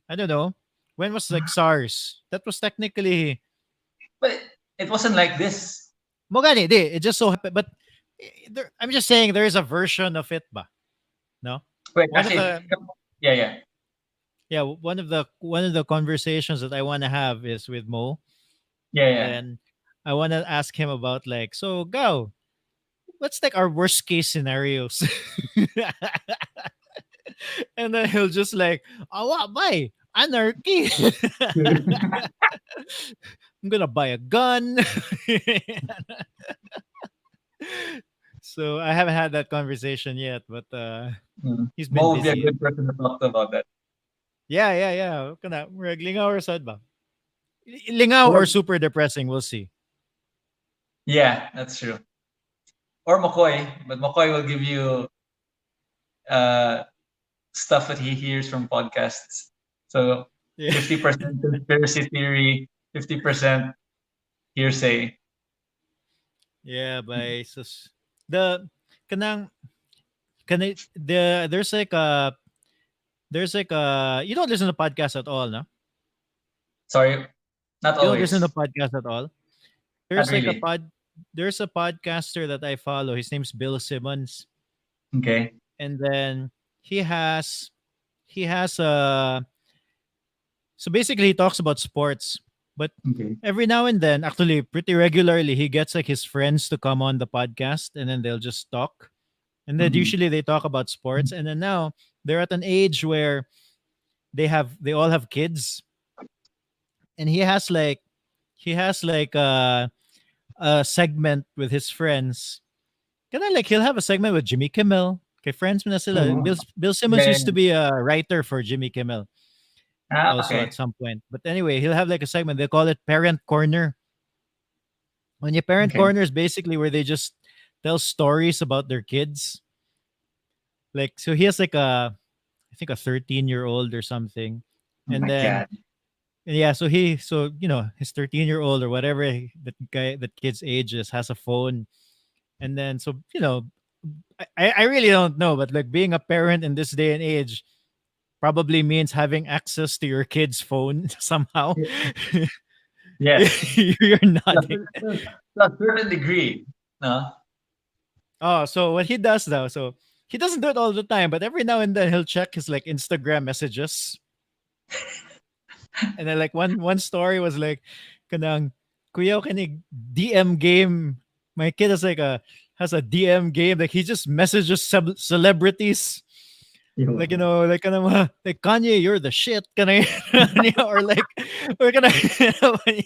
I don't know, when was like SARS? That was technically But it wasn't like this. Mogani, di. It just so happened, but I'm just saying there is a version of it, ba? No, Wait, one of actually, the yeah, yeah, yeah, one of the conversations that I want to have is with Mo, yeah, and yeah. then I want to ask him about like, so go, what's like our worst case scenarios, and then he'll just like, awa bay anarchy. I'm gonna buy a gun. So I haven't had that conversation yet, but he's been Mo would be a busy. good person to talk to about that. Yeah, yeah, yeah. Kana, murag lingaw or sad ba? Lingaw or Or super depressing, we'll see. yeah, that's true. Or McCoy, but McCoy will give you uh stuff that he hears from podcasts. So Yeah. 50% conspiracy theory, 50% hearsay. Yeah, by sus the kanang there's like a you don't listen to podcasts at all, no? Sorry, not You don't listen to always. podcasts at all. Not There's like a really. pod there's a podcaster that I follow. His name's Bill Simmons. Okay. And then he has he has a so basically he talks about sports, but Okay. every now and then, actually pretty regularly, he gets like his friends to come on the podcast and then they'll just talk. And then Mhm. usually they talk about sports. And then now they're at an age where they all have kids. And he has like a segment with his friends. Kind of like he'll have a segment with Jimmy Kimmel. Okay, friends mo na sila. Mhm. Bill Simmons Yeah, yeah, used to yeah. be a writer for Jimmy Kimmel also at Okay. some point. But anyway, he'll have like a segment. They call it Parent Corner. When your Parent Okay. Corner is basically where they just tell stories about their kids. Like so he has like I think a 13-year-old or something. Oh And my then god. yeah, his 13-year-old or whatever that kid's age is has a phone. And then I really don't know, but like being a parent in this day and age probably means having access to your kid's phone somehow. Yes. You're To nodding. a certain degree. No. Oh, so what he does now, so he doesn't do it all the time, but every now and then he'll check his like Instagram messages. And then like one story was like kanang kuya kinig DM game. My kid has like has a DM game. Like he just messages celebrities. Like like kind of like Kanye, you're the shit. Can I, or like, or can I?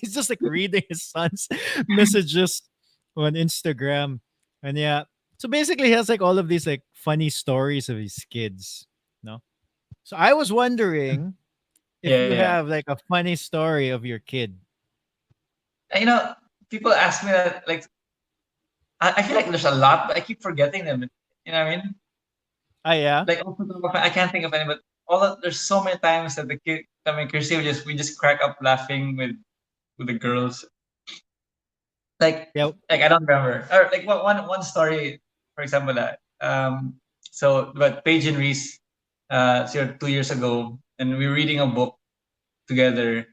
He's just like reading his son's messages on Instagram, and yeah. So basically, he has like all of these like funny stories of his kids. No, so I was wondering if Yeah, you yeah. have like a funny story of your kid. And, people ask me that, like, I feel like there's a lot, but I keep forgetting them. You know what I mean? Ah, yeah, Like, off the top of I can't think of any, but there's so many times that the kid, I mean, Chrissy, we just crack up laughing with the girls. Like, yeah. I don't remember. Or like one story, for example, but Paige and Reese, 2 years ago, and we were reading a book together,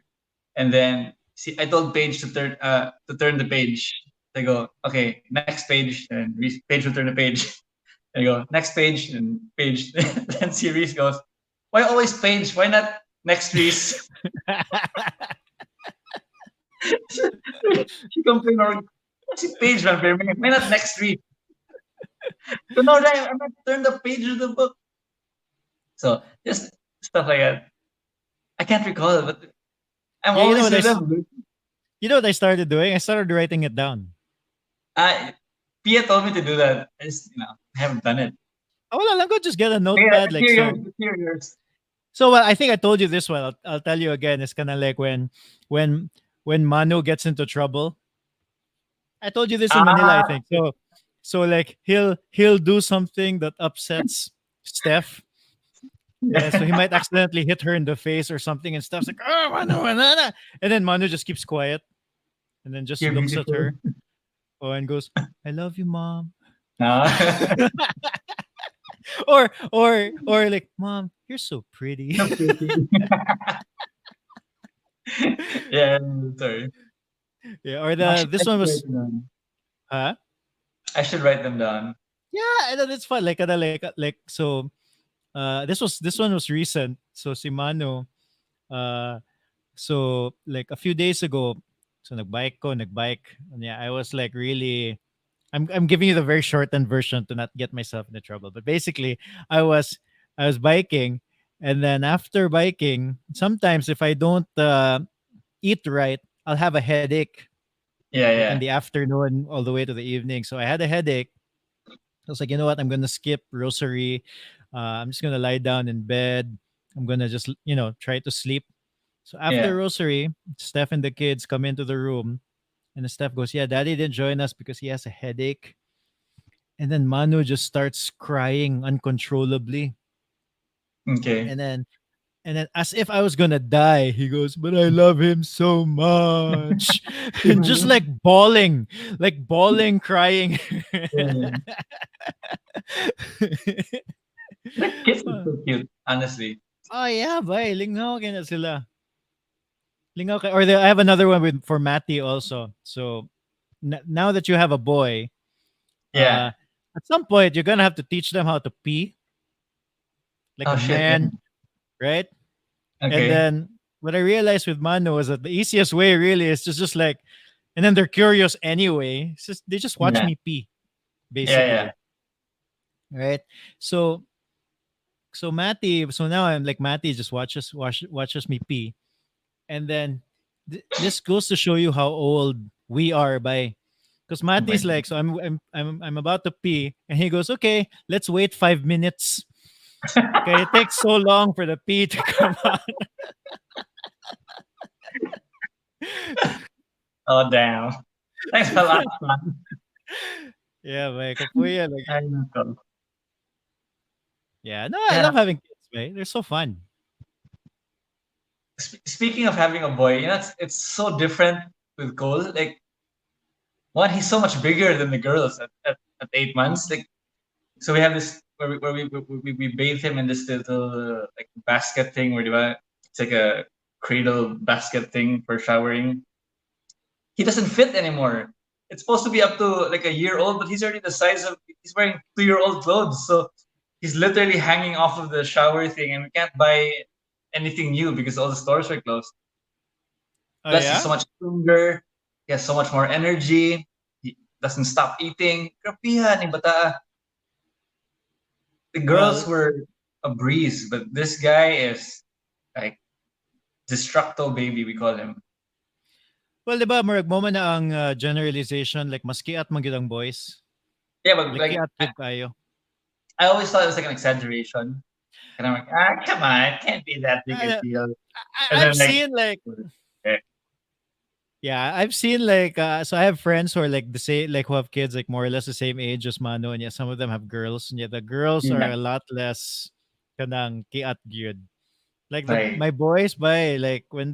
and then I told Paige to turn the page. I go, okay, next page, and Paige will turn the page. I go, next page, and Paige. Then Reese goes, why always Paige? Why not next Reese? She complained, or si Paige man, pero why not next Reese? So no, I'm not turn the page of the book. So just stuff like that. I can't recall, but I'm Yeah, always with them. you know what I started doing? I started writing it down. I Pia told me to do that. I just, I haven't done it. Oh, well, I'm gonna just get a Okay, notepad, let's like hear yours. start. Let's hear yours. So well, I think I told you this one. I'll tell you again. It's kind of like when when Manu gets into trouble. I told you this in Manila, I Ah, think. So like he'll do something that upsets Steph, and so he yeah. might accidentally hit her in the face or something, and Steph's like, "Oh, Manu, banana," and then Manu just keeps quiet and then just You're looks at beautiful. her, and goes, "I love you, mom," No. or like, "Mom, you're so pretty." So pretty. Yeah, sorry. Yeah, or I the should, I this one should write was, them down. huh? I should write them down. Yeah, and then it's fun. Like, like so. This one was recent. So si Mano, uh, so like a few days ago, so nagbike. And yeah, I was like really. I'm giving you the very shortened version to not get myself into trouble. But basically, I was I was biking, and then after biking, sometimes if I don't eat right, I'll have a headache, Yeah, like in yeah. the afternoon all the way to the evening. So I had a headache. I was like, you know what? I'm gonna skip rosary. I'm just gonna lie down in bed. I'm gonna just try to sleep. So after Yeah. rosary, Steph and the kids come into the room, and the Steph goes, "Yeah, Daddy didn't join us because he has a headache." And then Manu just starts crying uncontrollably, Okay. and then as if I was gonna die, he goes, "But I love him so much," and just like bawling, crying. Yeah. The kids are so cute, honestly. Oh yeah, bay. Lingaw kaya na sila. I have another one with for Matty also. So now that you have a boy, Yeah. at some point you're gonna have to teach them how to pee like Oh a shit. Yeah. man, right? And Okay. then what I realized with Mano is that the easiest way really is just like, and then they're curious anyway. It's just they just watch Yeah. me pee, Yeah. Yeah. basically, right? So so now I'm like Matty just watches me pee, and then this goes to show you how old we are by because Oh my Matty's god. like, so I'm about to pee, and he goes, okay, let's wait 5 minutes. Okay, it takes so long for the pee to come out. Oh damn. Thanks a lot, man. Yeah, like kapuya, like I know. yeah, no, I Yeah. love having kids, man. They're so fun. Speaking of having a boy, it's so different with Cole. Like, one, he's so much bigger than the girls at 8 months. Like, so we have this where we bathe him in this little like basket thing where it's like a cradle basket thing for showering. He doesn't fit anymore. It's supposed to be up to like a year old, but he's already the size of he's wearing 2-year-old clothes. So he's literally hanging off of the shower thing, and we can't buy anything new because all the stores are closed. Oh Plus, he's yeah? so much stronger. He has so much more energy. doesn't stop eating. Grabe yung bata. The girls Well, were a breeze, but this guy is like destructo baby, we call him. well, di ba, murag mo man na ang generalization, like, mas kiat man gyud ang boys. Yeah, but Like, like kiat gyud kayo. I always thought it was like an exaggeration. And I'm like, come on, it can't be that big a Uh, deal. And I've then like, seen, like, eh, yeah, I've seen, like, so I have friends who are, like, the same, like, who have kids, like, more or less the same age as Mano, and yeah, some of them have girls, and yeah, the girls are yeah, a lot less kanang kiat gyud. Like, like my boys, by, like, when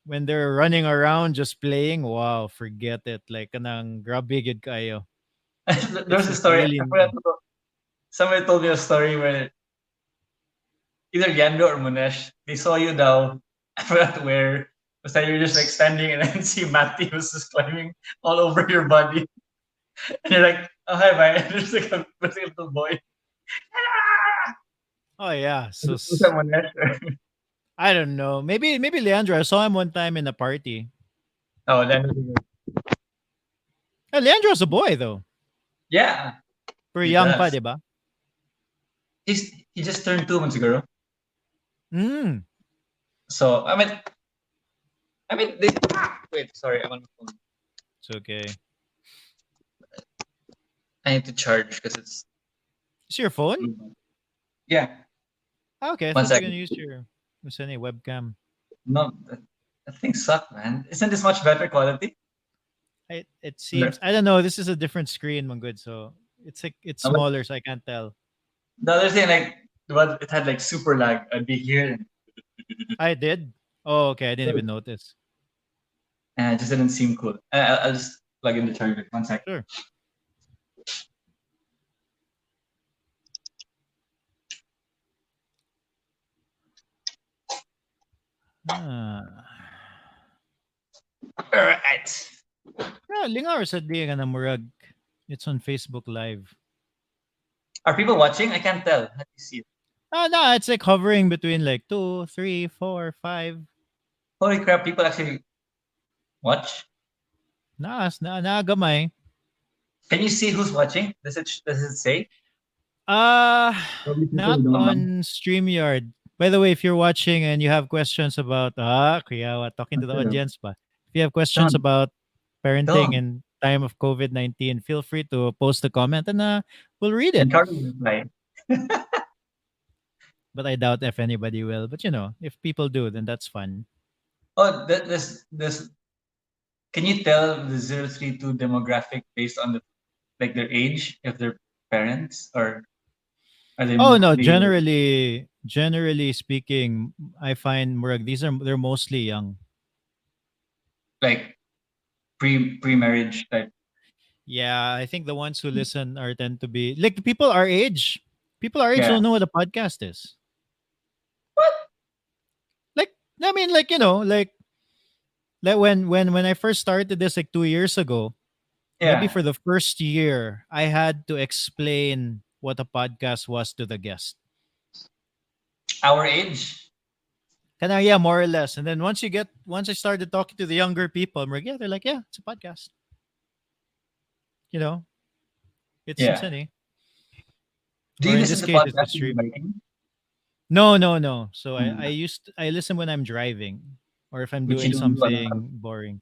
when they're running around just playing, wow, forget it. Like, kanang grabe gyud kayo. there It's was a like story. I really, forgot somebody told me a story where either Yando or Munesh, they saw you now. I forgot where. Basta you're just like standing and then see Matty was just climbing all over your body. And you're like, oh, hi, bye. And there's like a little boy. oh yeah. So Was that Munesh? I don't know. Maybe Leandro. I saw him one time in a party. Oh, then Leandro's a boy though. yeah, Pretty he young pa, does. di ba? He just turned 2 months ago. Mm. So they, wait, sorry, I'm on the phone. It's okay. I need to charge because it's Is your phone? yeah. Ah, okay, I One thought you're gonna second. use your what's any webcam. No, that thing sucked, man. Isn't this much better quality? It No, seems I don't know. This is a different screen, man. Good, so it's like it's but smaller, so I can't tell. the other thing, like, what it had like super lag. I'd be here, I did. Oh, okay. I didn't even notice. and it just didn't seem cool. I'll just plug in the charger. One sec. Sure. Ah. All right. Yeah, lingaw sa di nga na murag. It's on Facebook Live. Are people watching? I can't tell. How do you see it? Ah, no, it's like hovering between like 2, 3, 4, 5. Holy crap! People actually watch. Na gamay. Can you see who's watching? Does it say? Uh Probably people not who don't know. on StreamYard. By the way, if you're watching and you have questions about kuya, talking to the audience pa. If you have questions Don't, about parenting don't. in time of COVID-19, feel free to post a comment and we'll read it. And Carly will reply. But I doubt if anybody will. But if people do, then that's fun. Oh, this. Can you tell the 032 demographic based on like their age, if they're parents, or are they Oh no, mostly generally speaking, I find murag they're mostly young. like pre-marriage type? Yeah, I think the ones who listen are tend to be like the people our age. People our age Yeah. don't know what a podcast is. What? Like I mean, like like when I first started this like 2 years ago, maybe Yeah. for the first year, I had to explain what a podcast was to the guest. Our age? Kind of yeah, more or less. And then once I started talking to the younger people, I'm like, yeah, they're like, yeah, it's a podcast. You know, it's Yeah. any. Do Or you in listen this to case, it's a podcasts when you're stream. biking? No, no, no. So Hmm. I listen when I'm driving or if I'm Which you doing don't do a lot of. something boring.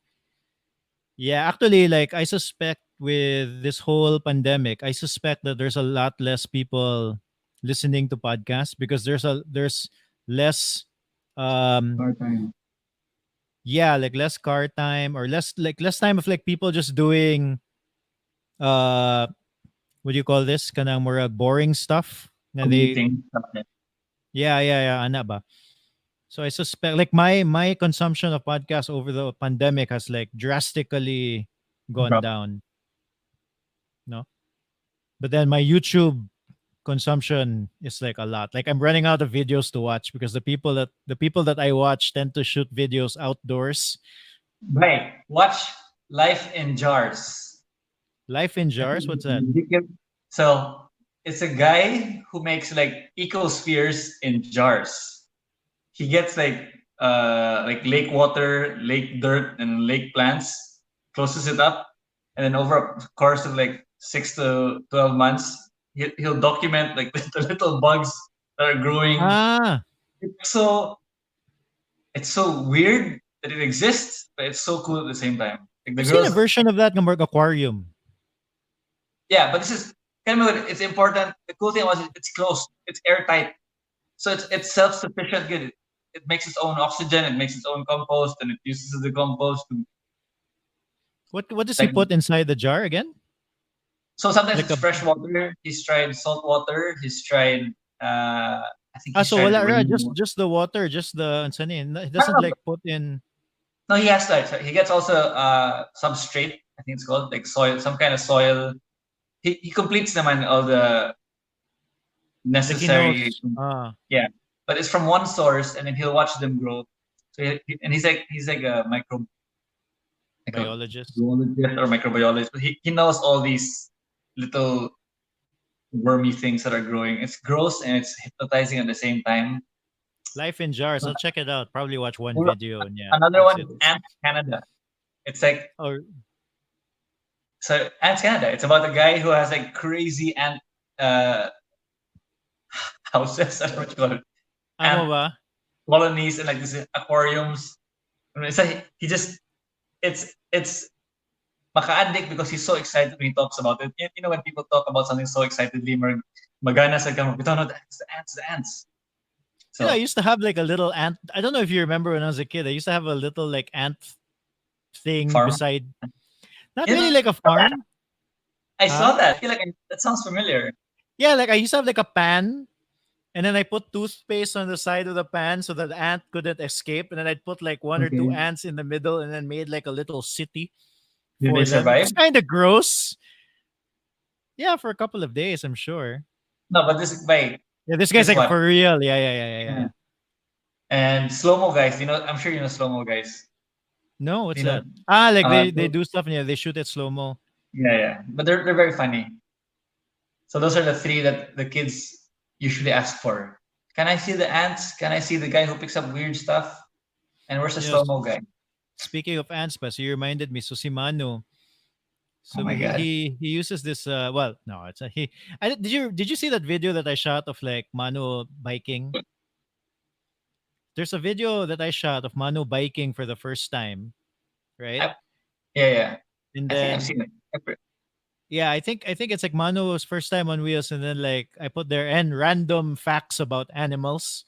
Yeah, actually, like I suspect with this whole pandemic, I suspect that there's a lot less people listening to podcasts because there's less um Hard time. yeah, like less car time or less time of like people just doing uh what do you call this? Kanang more boring stuff. Na they Commuting stuff. Yeah. yeah, ana ba? So I suspect like my consumption of podcasts over the pandemic has like drastically gone Drop. down, no? But then my YouTube consumption is like a lot. Like I'm running out of videos to watch because the people that I watch tend to shoot videos outdoors. Right. Watch Life in Jars. Life in I jars, think what's it's that? ridiculous. So it's a guy who makes like ecospheres in jars. He gets like lake water, lake dirt, and lake plants, closes it up, and then over a course of like 6 to 12 months, he'll document like the little bugs that are growing. Ah, It's so it's so weird that it exists, but it's so cool at the same time. Like the I've seen a girls, version of that ng aquarium. yeah, but this is kind of it's important. The cool thing was it's closed, it's airtight, so it's self sufficient. Good. It makes its own oxygen, it makes its own compost, and it uses the compost to What does he like. put inside the jar again? So sometimes Like it's a fresh water. He's tried salt water. He's tried. I think he's so tried wala ra, rainwater. just the water, just the ano yun, he No, doesn't no, like put in. no, he has that. So he gets also substrate. I think it's called like soil, some kind of soil. He completes them and all the Like he necessary. knows Yeah, but it's from one source, and then he'll watch them grow. So and he's like a like a biologist. zoologist or microbiologist. But he knows all these little wormy things that are growing. It's gross and it's hypnotizing at the same time. Life in jars. I'll check it out. Probably watch one Or video and yeah, another that's one it. is Ant Canada. It's like Oh, so Ant Canada. It's about a guy who has like crazy ant uh houses. I don't know what you call it. amo Ant ba? colonies and like these aquariums. And it's like he just it's maka-addict because he's so excited when he talks about it. You know when people talk about something so excitedly, magana sa kamay. Ito no, the ants, the ants. I So used to have like a little ant. I don't know if you remember when I was a kid. I used to have a little like ant thing farm. beside. Not Yeah, really like a farm, I saw huh? that. I feel like that sounds familiar. Yeah, like I used to have like a pan, and then I put toothpaste on the side of the pan so that the ant couldn't escape, and then I'd put like one or two Okay. ants in the middle, and then made like a little city Did they for them. It survive? was kind of gross. Yeah, for a couple of days, I'm sure. No, but this by Yeah, this guy's guess like what? for real. Yeah, yeah, yeah, yeah, yeah. Mm. And slow mo guys, I'm sure you know slow mo guys. No, what's You know, that? Ah, like they so, do stuff and yeah, they shoot at slow mo. yeah, yeah. But they're very funny. So those are the three that the kids usually ask for. Can I see the ants? Can I see the guy who picks up weird stuff? And where's the You know, slow mo guy? speaking of ants, pa, so you reminded me. So si Manu, Oh so my god. he uses this. Well, no, it's a he. Did you see that video that I shot of like Manu biking? There's a video that I shot of Manu biking for the first time, right? I, yeah, yeah. And I think I've then seen it. yeah, I think it's like Manu's first time on wheels, and then like I put there and random facts about animals.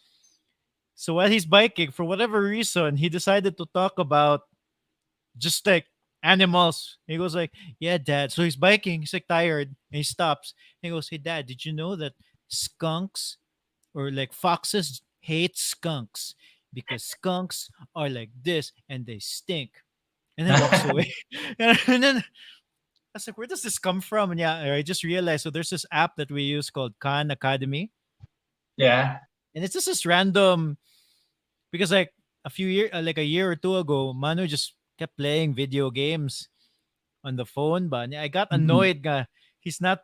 So while he's biking, for whatever reason, he decided to talk about just like animals. He goes like, "Yeah, Dad." So he's biking. He's like tired, and he stops. And he goes, "Hey, Dad, did you know that skunks or like foxes hate skunks because skunks are like this and they stink?" And then walks away. And then I was like, "Where does this come from?" And yeah, I just realized. So there's this app that we use called Khan Academy, Yeah. and it's just this random because like like a year or two ago, Manu just kept playing video games on the phone, but I got Mhm. annoyed. He's not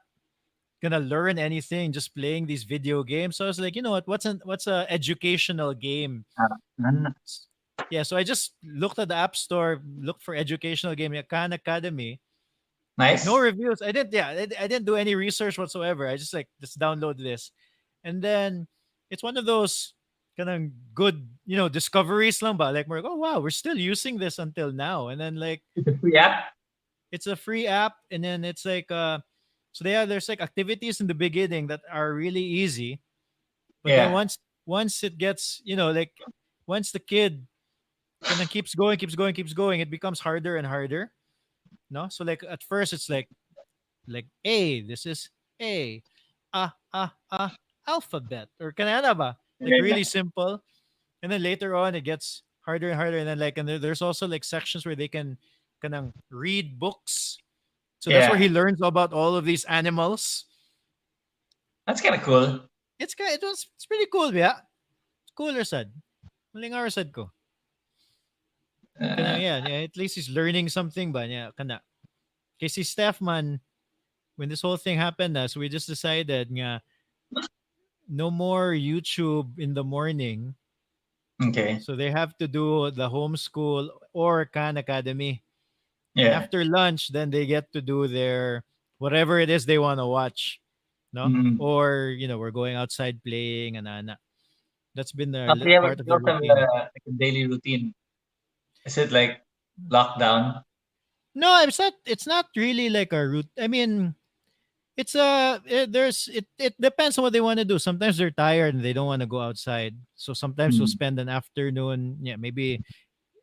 gonna learn anything just playing these video games. So I was like, you know what? What's a educational game? Ah, Yeah, so I just looked at the app store, looked for educational game, yeah, Khan Academy. Like no nice. reviews. I didn't. Yeah, I didn't do any research whatsoever. I just like just download this, and then it's one of those kind of good, discoveries lang ba? Like we're like, oh wow, we're still using this until now, and then like It's a free app. it's a free app, and then it's like so there's like activities in the beginning that are really easy, but then Yeah. once it gets like once the kid kind of keeps going, it becomes harder and harder. No, so like at first it's like A, this is A, alphabet or kanana ba? Like Yeah. really simple, and then later on it gets harder and harder, and then like there's also like sections where they can read books. So that's where Yeah. he learns about all of these animals. That's kind of cool. It's pretty cool, yeah. It's cooler sad. Maling araw sad ko. Uh, Yeah, yeah, at least he's learning something ba yeah, kana. Kasi Steph man, when this whole thing happened, so we just decided nga no more YouTube in the morning. okay. So they have to do the homeschool or Khan Academy. And Yeah. after lunch, then they get to do their whatever it is they want to watch, no? Mm. Or we're going outside playing, and that's been the So part of you the also have routine. like a daily routine. Is it like lockdown? No, it's not really like a route. I mean, it's it depends on what they want to do. Sometimes they're tired and they don't want to go outside. So sometimes we'll Mm. spend an afternoon. Yeah, maybe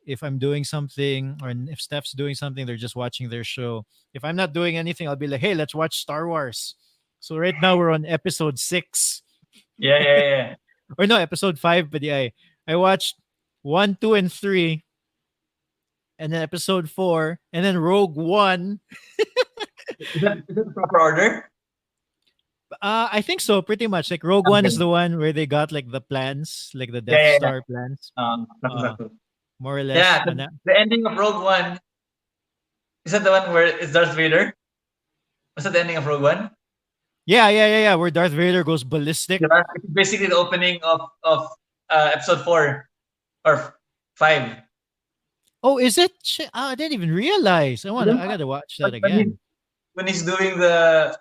if I'm doing something or if Steph's doing something, they're just watching their show. If I'm not doing anything, I'll be like, hey, let's watch Star Wars. So right now we're on episode 6. Yeah, yeah, yeah. Or no, episode 5, but yeah, I watched 1, 2, and 3, and then episode 4, and then Rogue One. Is that the proper order? I think so, pretty much. Like Rogue One is Okay. the one where they got like the plans, like the Yeah, Death yeah, yeah. Star plans, Sakto, uh, sakto. more or less. Yeah, And the ending of Rogue One, is that the one where it's Darth Vader? Was that the ending of Rogue One? yeah, where Darth Vader goes ballistic. Yeah. It's basically the opening of episode 4 or 5. Oh, is it? Shit, I didn't even realize. Then I gotta watch When that when he again. when he's doing the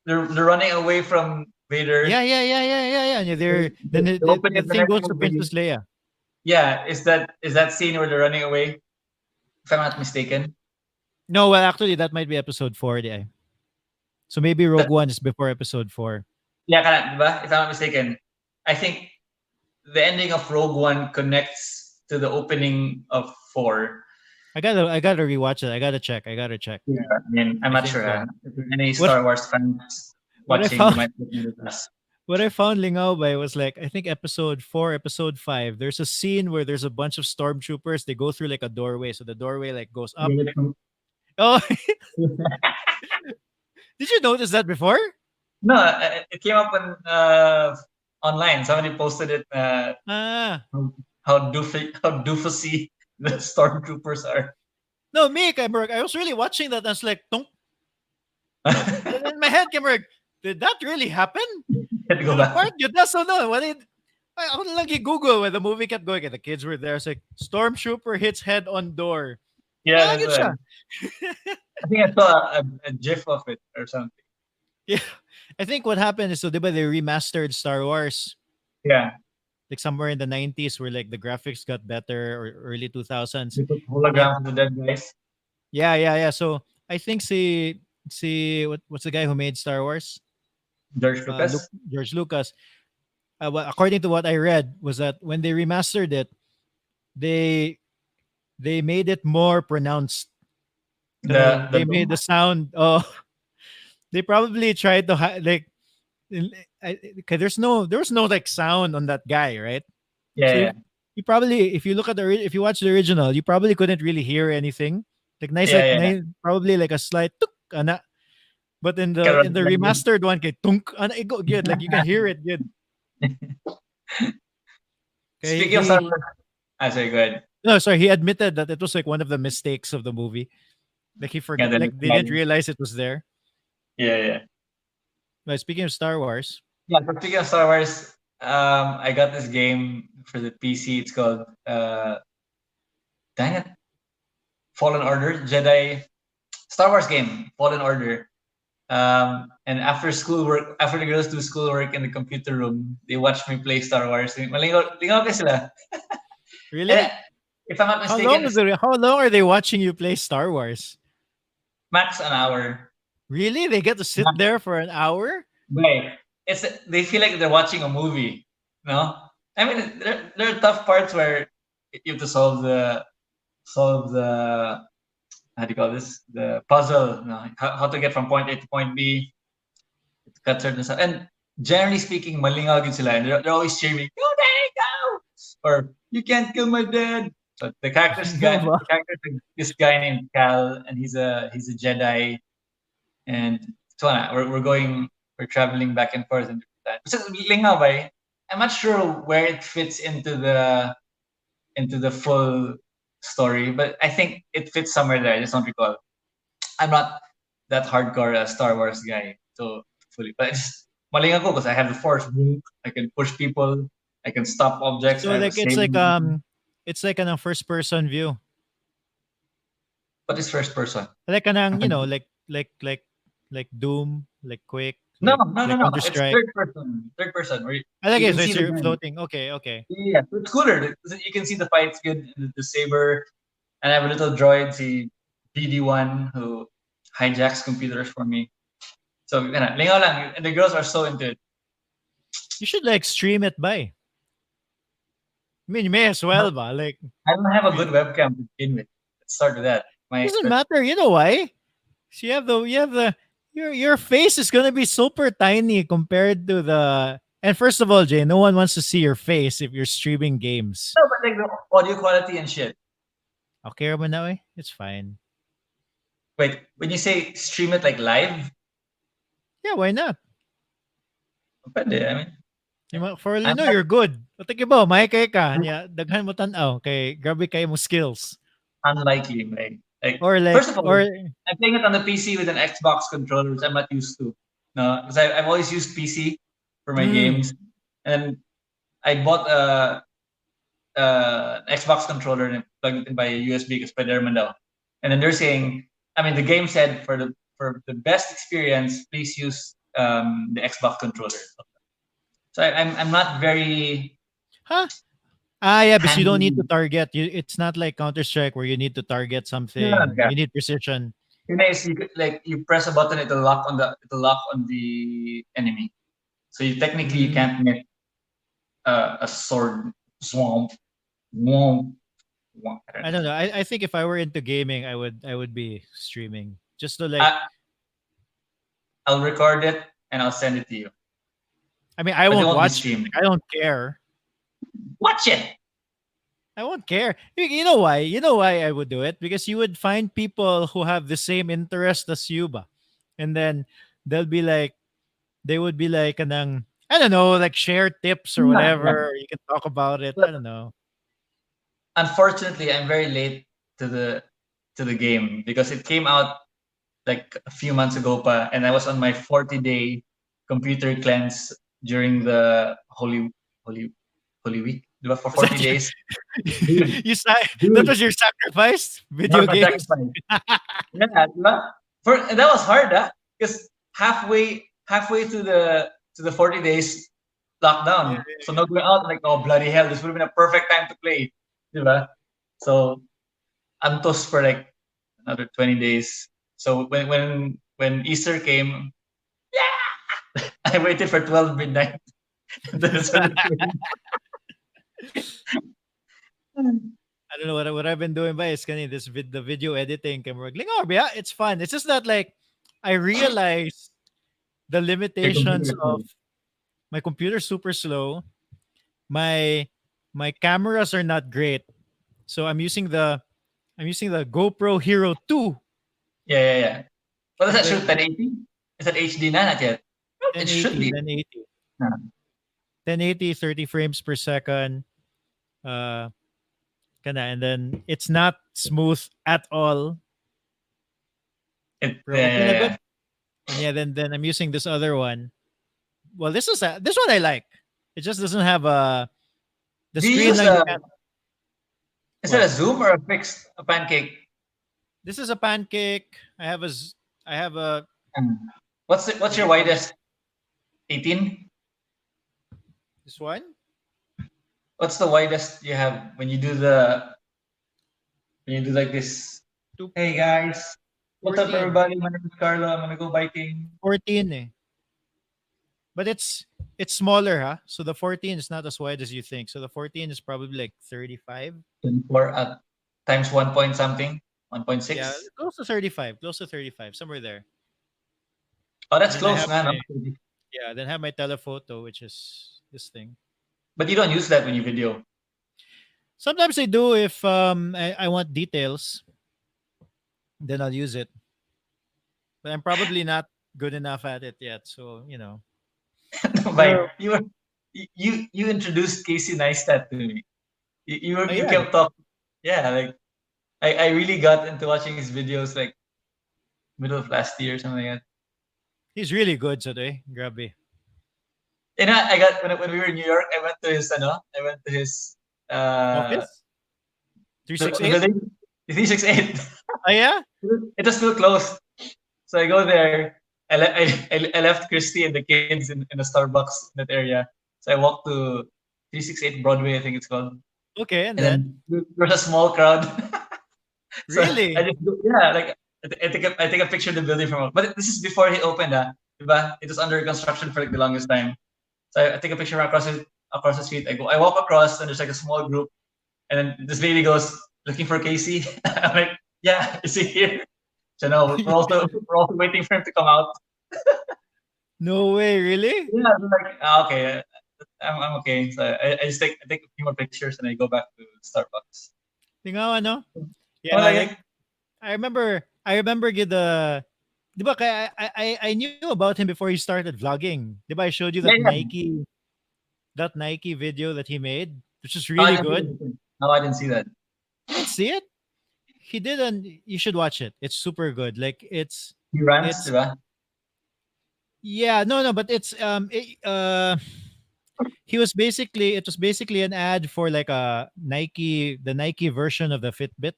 running away from Vader, Yeah. Yeah, they're then the opening the of the thing next goes to movie. Princess Leia. Yeah, is that scene where they're running away? If I'm not mistaken. No, well, actually, that might be episode 4. Yeah. So maybe Rogue That, One is before episode 4. yeah, diba? If I'm not mistaken, I think the ending of Rogue One connects to the opening of 4. I gotta rewatch it. I gotta check. Yeah, I mean, I'm I not think sure. so. If there are any What Star Wars fans what I watching, they found might get me with us. what I found Lingao by was like I think episode 4, episode 5. There's a scene where there's a bunch of stormtroopers. They go through like a doorway, so the doorway like goes up. Oh, did you notice that before? No, it came up on online. Somebody posted it. Ah, How doofusy the stormtroopers are. no, me, Kimberg. I was really watching that. I was like, don't. And in my head, Kimberg, did that really happen? Had to go To the back. part you just don't know. What did I ako lang Google when the movie kept going and the kids were there. It's like stormtrooper hits head on door. Yeah, Ah, that's good siya. one. I think I saw a gif of it or something. Yeah. I think what happened is so they remastered Star Wars Yeah, like somewhere in the 90s where like the graphics got better or early 2000s. they put And holograms of the dead guys. yeah. So I think what's the guy who made Star Wars? George Lucas. George Lucas. According to what I read was that when they remastered it, they they made it more pronounced. The They made dome. the sound. Oh, they probably tried to like. Okay, there was no like sound on that guy, right? Yeah, So yeah, you probably if you look at if you watch the original, you probably couldn't really hear anything. yeah, yeah, yeah. Probably like a slight tuk, ana. But in the Like, remastered one, kay tunk, ana, good. Like you can hear it good. Okay, speaking of Star Wars, sorry, go ahead. no, sorry, he admitted that it was like one of the mistakes of the movie. Like he Yeah, forgot, then like they didn't realize it was there. yeah, yeah. But speaking of Star Wars, Yeah, so speaking of Star Wars, I got this game for the PC. It's called dang it, Fallen Order Jedi Star Wars game, Fallen Order. And after schoolwork, after the girls do schoolwork in the computer room, they watch me play Star Wars. Malingaw ka sila. And really? if I'm not mistaken, it's How long are they watching you play Star Wars? max an hour. Really? They get to sit there for an hour? Right. It's they feel like they're watching a movie. No, I mean there are tough parts where you have to solve the how do you call this, the puzzle. You know, how to get from point A to point B. To cut certain stuff. And generally speaking, malingaw gid sila. And they're always cheering, "Go Daddy, go!" Or "You can't kill my dad." So No ba? the character this guy named Cal, and he's a Jedi, and so we're traveling back and forth in different times. So lingaw ba? I'm not sure where it fits into the full story, but I think it fits somewhere there. I just don't recall. I'm not that hardcore Star Wars guy, so fully, but it's malingaw ko because I have the Force. Boom. I can push people. I can stop objects. So I have a like saber. it's like a first person view. What is first person? Like kanang, like Doom, like Quake, No, like no, no, like no. Counter It's Strike. third person. Third person where I like you it. can So see it's the you're gun. floating. Okay, okay. Yeah, so it's cooler. You can see the fights good, the saber, and I have a little droid, the BD1, who hijacks computers for me. So, lingaw lang. And the girls are so into it. You should like stream it by. I mean, you may as well, ba? Like, I don't have I a good mean, webcam to begin with. Let's start with that. doesn't matter. You know why? So you have the your face is gonna be super tiny compared to the. And first of all, Jay, no one wants to see your face if you're streaming games. No, but like the audio quality and shit. Okay, naman na eh. It's fine. Wait, when you say stream it like live, Yeah, why not? pwede. I mean, For all you I'm know, not you're good. Patay ba, may kay ka. Nya, daghan mo tanaw. Kay, grabe kayo mo skills. unlikely. Like Or first like, of all, or, I'm playing it on the PC with an Xbox controller, which I'm not used to. No, because I've always used PC for my mm, games, and I bought an Xbox controller and plugged it in by a USB because pwede naman daw. And then they're saying, I mean, the game said for the best experience, please use the Xbox controller. So I'm not very huh? Ah, yeah, because you don't need to handy. target. It's not like Counter Strike where you need to target something. Yeah. You need precision. You know, like you press a button, it'll lock on the enemy. So technically you Mm. can't make a sword swamp, swamp, swamp. I don't I know. don't know. I think if I were into gaming, I would be streaming just to like. I, I'll record it and I'll send it to you, I mean, I but it won't won't be watch it. streamed. Like, I don't care. Watch it. I won't care. You know why? You know why I would do it? Because you would find people who have the same interest as you, ba? And then they'll be like, they would be like, kanang, I don't know, like share tips or Yeah, yeah. whatever. You can talk about it. But I don't know. unfortunately, I'm very late to the game because it came out like a few months ago, and I was on my 40-day computer cleanse during the holy holy week. Diba? For Was that 40 days, your, dude, that dude, was your sacrifice? that Video was my games? sacrifice. Yeah, diba? That was hard, because halfway to the 40 days Yeah. lockdown. So no going out, like, oh bloody hell, this would have been a perfect time to play. Diba? So I'm toast for like another 20 days. So when Easter came, I waited for 12 midnight. Then I started playing. I don't know what I've been doing by is kind of the video editing camera. Like, oh yeah, it's fun. It's just that like I realize the Your computer limitations is of slow. my computer super slow. My my cameras are not great. So I'm using the GoPro Hero 2 Yeah. What does and that then shoot? 1080? Is that HD na? Not yet. It should 1080, be. 1080, Nah. 1080, 30 frames per second. Uh and then it's not smooth at all. Pero okay na good. Yeah. And yeah, then I'm using this other one. Well, this one I like. It just doesn't have the Do you screen use line. You can't. is that a What? Zoom or a fixed a pancake? This is a pancake. I have a Um, what what's do your you call this? widest? 18? This one? What's the widest you have when you do like this? Two, Hey guys, what's up 14. everybody? My name is Carlo. I'm gonna go biking. 14 eh. But it's smaller, huh? So the 14 is not as wide as you think. So the 14 is probably like 35. 24 at times 1 point something, Yeah, 1.6. close to 35, somewhere there. Oh, And that's then I close, have nga, no? my yeah, then I have my telephoto, which is this thing. But you don't use that when you video. Sometimes I do if I want details, then I'll use it. But I'm probably not good enough at it yet. So, Like Pero you introduced Casey Neistat to me. You yeah, kept talking. Yeah, like I really got into watching his videos like middle of last year or something like that. he's really good today. Grabe. And I got when we were in New York, I went to his uh Office? the 368? building 368. Oh yeah. It was still closed. So I go there. I left Christy and the kids in a Starbucks in that area. So I walked to 368 Broadway, I think it's called. Okay, and And then then there's a small crowd. So I really. just yeah, like I take a picture of the building from, but this is before he opened, diba? It was under construction for like the longest time. So I take a picture across the street. I walk across and there's like a small group, and then this lady goes looking for Casey. I'm like, yeah, is he here? So no, we're also waiting for him to come out. No way, really? Yeah, I'm like, okay, I'm okay. So I take a few more pictures and I go back to Starbucks. Tingaw ano? Oh, Yeah, like I remember the 'di ba kaya I knew about him before he started vlogging. 'Di ba I showed you yeah, yeah. that Nike video that he made, which is Oh, I really didn't see good. that. No, I didn't see that. You didn't see it? He didn't. You should watch it. It's super good. Like He runs, it's diba? yeah, no, but he was basically it was basically an ad for like a the Nike version of the Fitbit.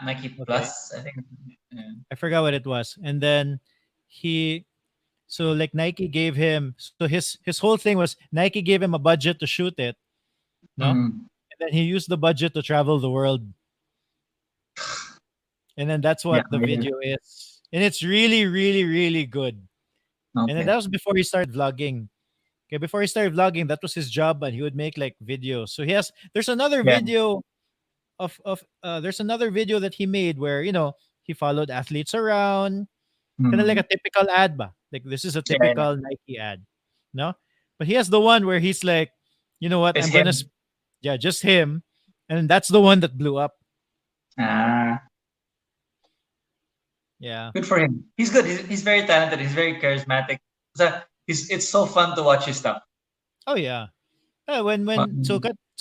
Nike Okay. Plus, I think. Yeah. I forgot what it was. And then he so like Nike gave him so his whole thing was Nike gave him a budget to shoot it, no? Mm, And then he used the budget to travel the world. And then that's yeah, what the yeah. video is. And it's really, really, really good. And then Okay. that was before he started vlogging. Okay, before he started vlogging, that was his job, and he would make like videos. So there's another Yeah. video there's another video that he made where he followed athletes around, kind of like a Mm. typical ad, ba? Like this is a Yeah, yeah. typical Nike ad, no? But he has the one where he's like, you know what? It's him. Yeah, just him, and that's the one that blew up. Ah, Yeah. good for him. He's good. He's very talented. He's very charismatic. So it's so fun to watch his stuff. Oh yeah. Um, So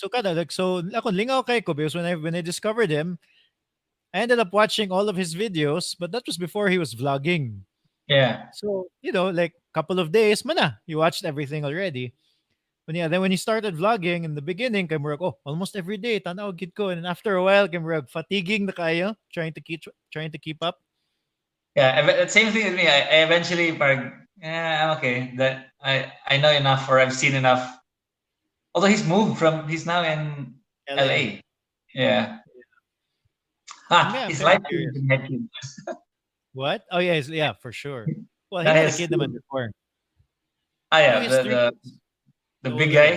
kada like so ako lingaw kay ko because when I discovered him, I ended up watching all of his videos, but that was before he was vlogging. yeah, So, like couple of days, mana, you watched everything already. Then when he started vlogging in the beginning, kay murag, oh, almost every day, tanaw gid ko. And then after a while, kay murag, fatiguing na kayo, trying to keep up. yeah. Same thing with me. I eventually, yeah, I'm okay. That I know enough, or I've seen enough. Although he's now in LA. LA. Yeah. I'm His kind of life is curious. connected. What? Oh yeah, yeah, for sure. Well, he That had a has kid naman before. No, he yeah, has three kids. the The big older one. guy.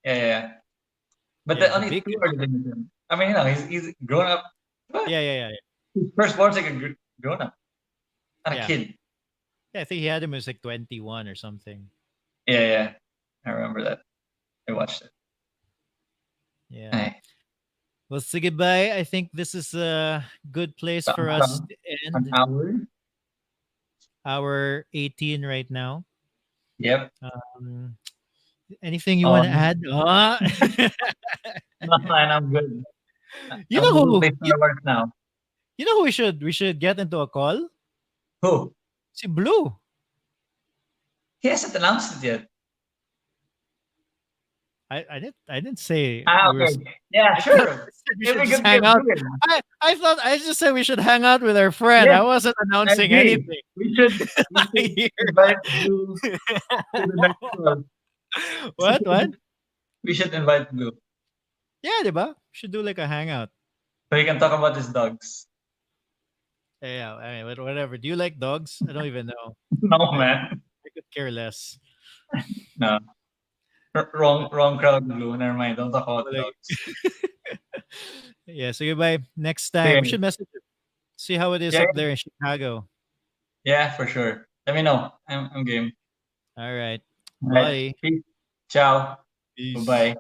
Yeah, yeah, yeah. But Yeah, the the only big two guy. are living with him. I mean, he's grown up. What? Yeah, yeah, yeah, His firstborn's like a grown up, not a yeah. kid. Yeah, I think he had him as like 21 or something. Yeah, yeah. I remember that. I watched it. Yeah. Ay, Well, say goodbye. I think this is a good place for us some to an end hour. our 18 right now. Yep. Um, anything you want to Um, add? no, man, I'm good. you I'm know Google who? Play Fireworks now. You know who we should get into a call? Who? Si Blue. He hasn't announced it yet. I didn't say we were. Okay. Yeah, I thought sure. I said we It'd should be just good to hang get out. Blue in. I thought I just said we should hang out with our friend. Yes, I wasn't I announcing agree. anything. We should Here. invite Blue to the next call. What? We should invite Blue Yeah, diba? Should do like a hangout. so he can talk about his dogs. Yeah, I mean, whatever. Do you like dogs? I don't even know. No, I, man. I could care less. No. But Wrong crowd, Blue. Never mind. Don't talk about well, the like, dogs. yeah. So goodbye. Next time we Okay. should message him. See how it is Yeah, up there in Chicago. yeah, for sure. Let me know. I'm game. All right. All right. Bye. Peace. Ciao. Bye Peace. bye.